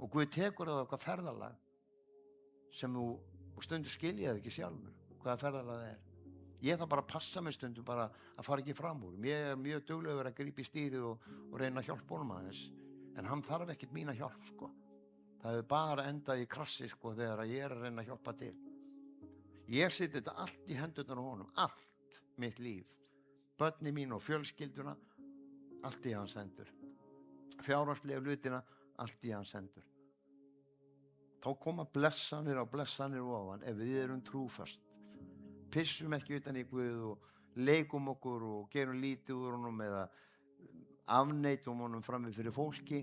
Og Guð tekur það eitthvað ferðalag sem þú stundur skiljaði ekki sjálfur, hvaða ferðalag það er. Ég þarf bara að passa mig stundum bara að fara ekki fram úr. Ég er mjög duglegur að grípa í stýrið og reyna að hjálpa honum aðeins. En hann þarf ekkert mína hjálp, sko. Það hefur bara endað í krassi, sko, þegar ég er að reyna að hjálpa til. Ég seti þetta allt í hendurnar á honum, allt mitt líf. Börni mín og fjölskylduna, allt í hans hendur. Fjárhagslega hlutina, allt í hans hendur. Þá koma blessanir ofan ef við erum trúfast. Pissum ekki utan í Guð og leikum okkur og gerum lítið úr honum eða afneitum honum frammi fyrir fólki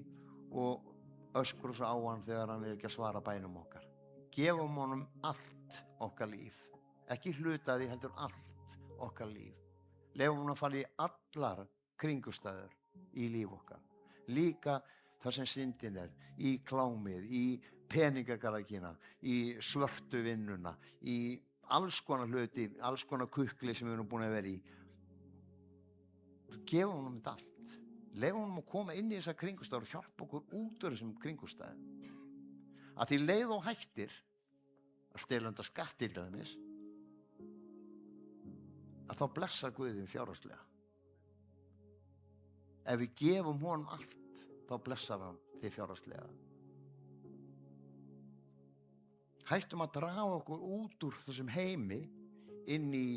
og öskur á hann þegar hann er ekki að svara bænum okkar. Gefum honum allt okkar líf. Ekki hluta því, heldur allt okkar líf. Lefum honum að fara í allar kringustæður í líf okkar. Líka það sem syndin er, í klámið, í peningagarðakina, í svörtu vinnuna, í alls konar hluti, alls konar kukli sem við erum búin að vera í. Gefa honum þetta allt. Leyfa honum að koma inn í þessar kringustæður og hjálpa okkur út úr þessum kringustæðum. Að því leið og hættir að stela undan skatt til dæmis, að þá blessar Guðin fjárhagslega. Ef við gefum honum allt, þá blessar hann þig fjárhagslega. Hættum að draga okkur út úr þessum heimi inn í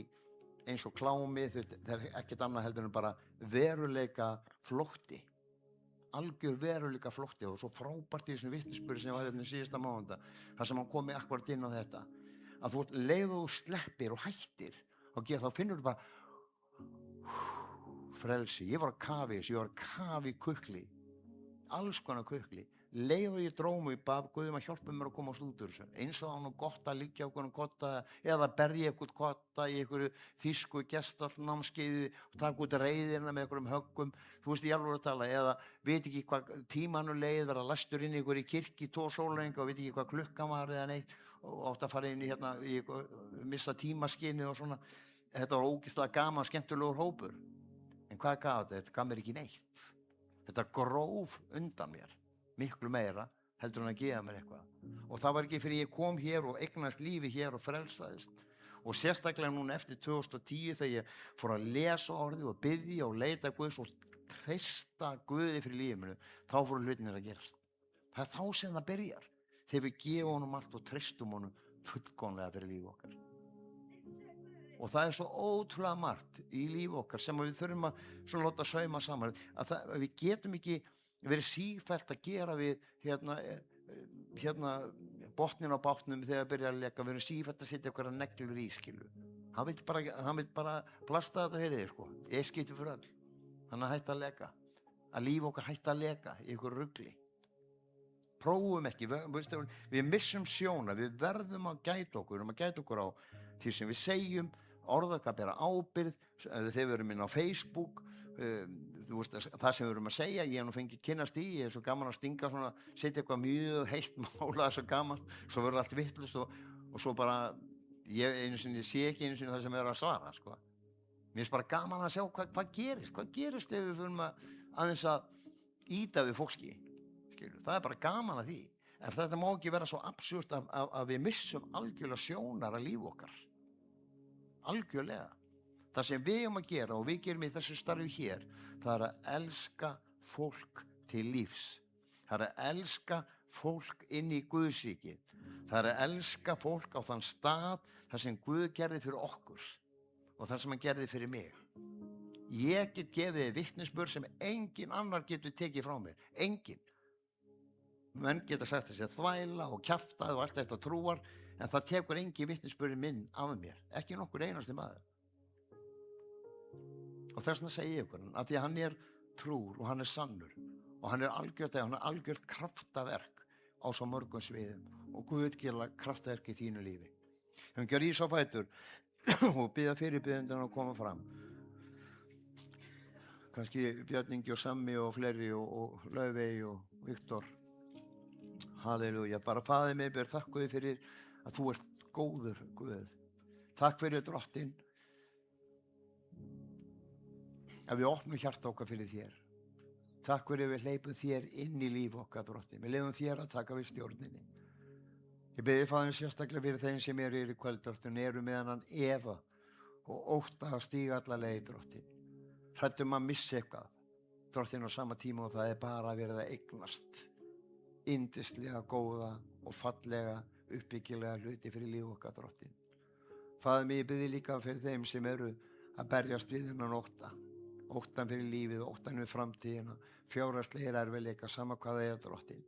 eins og klámi, þetta er ekkert annað heldur en bara veruleika flótti. Algjör veruleika flótti og svo frábært í þessum vitnisburði sem var hérna síðasta mánudag, þar sem hann komi akkúrat inn á þetta. Að þú leið og sleppir og hættir og þá finnur þú bara frelsi. Ég var að kafi þessu, ég var að kafi kukli. Alls konar kukli. Leið og ég drómu í bab, Guðum að hjálpa mér að komast út úr þessu. Eins og hann gott að liggja okkur kotta eða berja eitthvað kotta í einhverju þýsku gestallnámskeiði og taka út reiðina með einhverjum höggum. Þú veist ég alveg að tala. Eða veit ekki hvað tímanu leið, vera lastur inn í einhverju kirkju 2 sólarhringa og veit ekki hvað klukkan var eða neitt og átt að fara inn í missa tímaskinni og svona. Þetta var ógeðslega gaman, skemmtilegur hópur. En hvað gaf þetta? Þetta gaf mér ekki neitt. Þetta gróf undan mér. Miklu meira heldur hann að gefa mér eitthvað. Og það var ekki fyrir ég kom hér og eignast lífi hér og frelsaðist. Og sérstaklega núna eftir 2010 þegar ég fór að lesa orðið og biðja og leita Guðs og treysta Guði fyrir lífið mínu, þá fóru hlutinir að gerast. Það er þá sem það byrjar. Þegar við gefum honum allt og treystum honum fullkomlega fyrir líf okkar. Og það er svo ótrúlega margt í líf okkar sem við þurfum að svona láta sauma saman. Að við getum ekki verið sífellt að gera við botnin á bátnum þegar við byrja að leka. Við erum sífellt að setja okkar neglur í, skilu. Hann vill bara plasta þetta fyrir þig, sko. Ég skipti fyrir öll. Þannig að hætta að leka. Að líf okkar hætta að leka í ykkur rugli. Prófum ekki. Við missum sjóna. Við verðum að gæta okkur á því sem við segjum. Orðaka bera ábyrgð. Þegar við erum inn á Facebook. Þú veist, það sem við erum að segja, ég hef nú fengið kynnast í, ég er svo gaman að stinga svona, setja eitthvað mjög heitt mála, svo gaman, svo verður allt vitlaust og svo bara, ég sé ekki einu sinni það sem er að svara, sko. Mér finnst bara gaman að sjá hvað gerist ef við fyrir aðeins að ýta við fólki, skilur, það er bara gaman að því. En þetta má ekki vera svo absúrt að við missum algjörlega sjónar að líf okkar. Algjörlega. Það sem við erum að gera og við gerum í þessu starfi hér, það er að elska fólk til lífs. Það er að elska fólk inn í Guðsríkið. Það er að elska fólk á þann stað þar sem Guð gerði fyrir okkur og þar sem hann gerði fyrir mig. Ég get gefið þér vitnisburð sem engin annar getur tekið frá mér. Engin. Menn geta sagt þessi þvæla og kjaftaði og allt þetta trúar, En það tekur engin vitnisburður minn af mér, ekki nokkur einasti maður. Og þess vegna segi ég ykkur, að því að hann er trúr og hann er sannur og hann er algjört kraftaverk á svo mörgum sviðum og Guð gera kraftaverk í þínu lífi. Hann gjör ís á fætur og biðja fyrirbyrjendurna að koma fram. Kannski Björn Ingi og Sammi og fleiri og Laufey og Viktor. Halleluja, bara Faðir minn, ber þakka þér fyrir að þú ert góður, Guð. Takk fyrir Drottinn að við opnum hjarta okkar fyrir þér. Takk fyrir að við hleypum þér inn í líf okkar, Drottinn. Við leyfum þér að taka við stjórninni. Ég bið þig, Faðir, sérstaklega fyrir þeim sem eru í kvöld, Drottinn, eru með hann efa og ótta að stíga alla leið, Drottinn. Hræddur að missa eitthvað, Drottinn, á sama tíma og það er bara verið að eignast yndislega, góða og fallega, uppbyggilega hluti fyrir líf okkar, Drottinn. Faðir minn, ég bið þig líka fyrir þeim sem eru að berjast við þennan ótta. Óttan fyrir lífið, óttan við framtíðina, fjárhagslegir erfiðleika, sama hvað það er, Drottinn.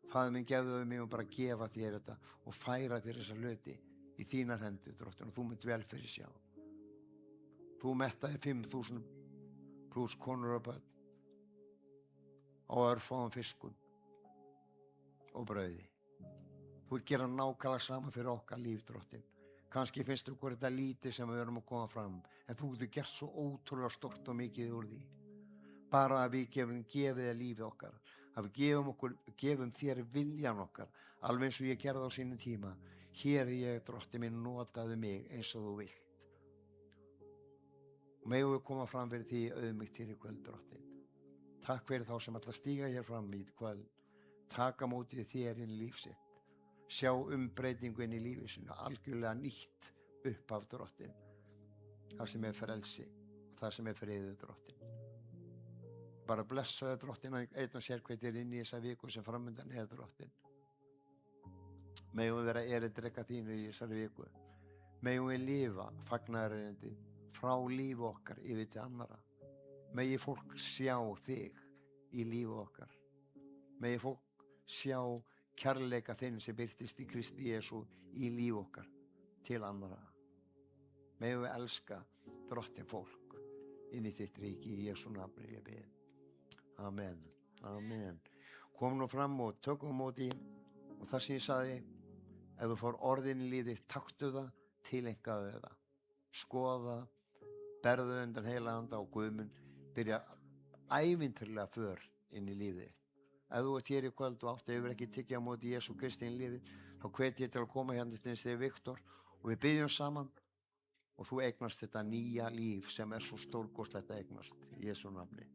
Faðir minn, gefðu mig og bara gefa þér þetta og færa þér þessa hluti í þínar hendur, Drottinn, og þú munt vel fyrir sjá. Þú mettaðir 5.000 pluss konur og börn á örfáum fiskun og brauði. Þú gera nákvæmlega sama fyrir okkar líf, Drottinn. Kannski finnst okkur þetta lítið sem við erum að koma fram, en þú getur gert svo ótrúlega stórt og mikið úr því. Bara að við gefum þér lífið okkar, að við gefum þér viljan okkar, alveg eins og ég gerði á sínum tíma. Hér er ég, Drottinn minn, notaðu mig eins og þú vilt. Og megum við koma fram fyrir því auðmýkt hér í kvöld, Drottinn. Takk fyrir þá sem ætla að stíga hér fram í kvöld. Taka mótið þér inn í líf sitt. Sjá umbreytingu inn í lífi sinu, algjörlega nýtt uppaf, Drottinn. Það sem er frelsi og það sem er friður, Drottinn. Bara blessaðu, Drottinn, einn og sér hvernig inn í þessa viku sem framundan er, Drottinn. Megum við vera erindreka þínu í þessari viku. Megum við lifa fagnaðarerindi frá lífi okkar yfir til annara. Megi fólk sjá þig í lífi okkar. Megi fólk sjá kærleika þinn sem birtist í Kristi Jesú í líf okkar til annara. Megum við elska, Drottinn, fólk inn í þitt ríki í Jesú nafni, ég bið. Amen. Amen. Kom nú fram og tökum á móti og það sem ég sagði, ef þú fór orðin í lífið, taktu það, tileinkaðu það. Skoða, berðu undan heila anda og Guðmund, byrja ævintýrlega för inn í lífið. Ef þú ert hér í kvöld og átt hefur ekki tekið á móti Jesú Kristi inn í lífið, þá hvet ég til að koma hérna til þess Viktor og við byggjum saman og þú eignast þetta nýja líf sem er svo stórkostlegt að eignast í Jesú nafni.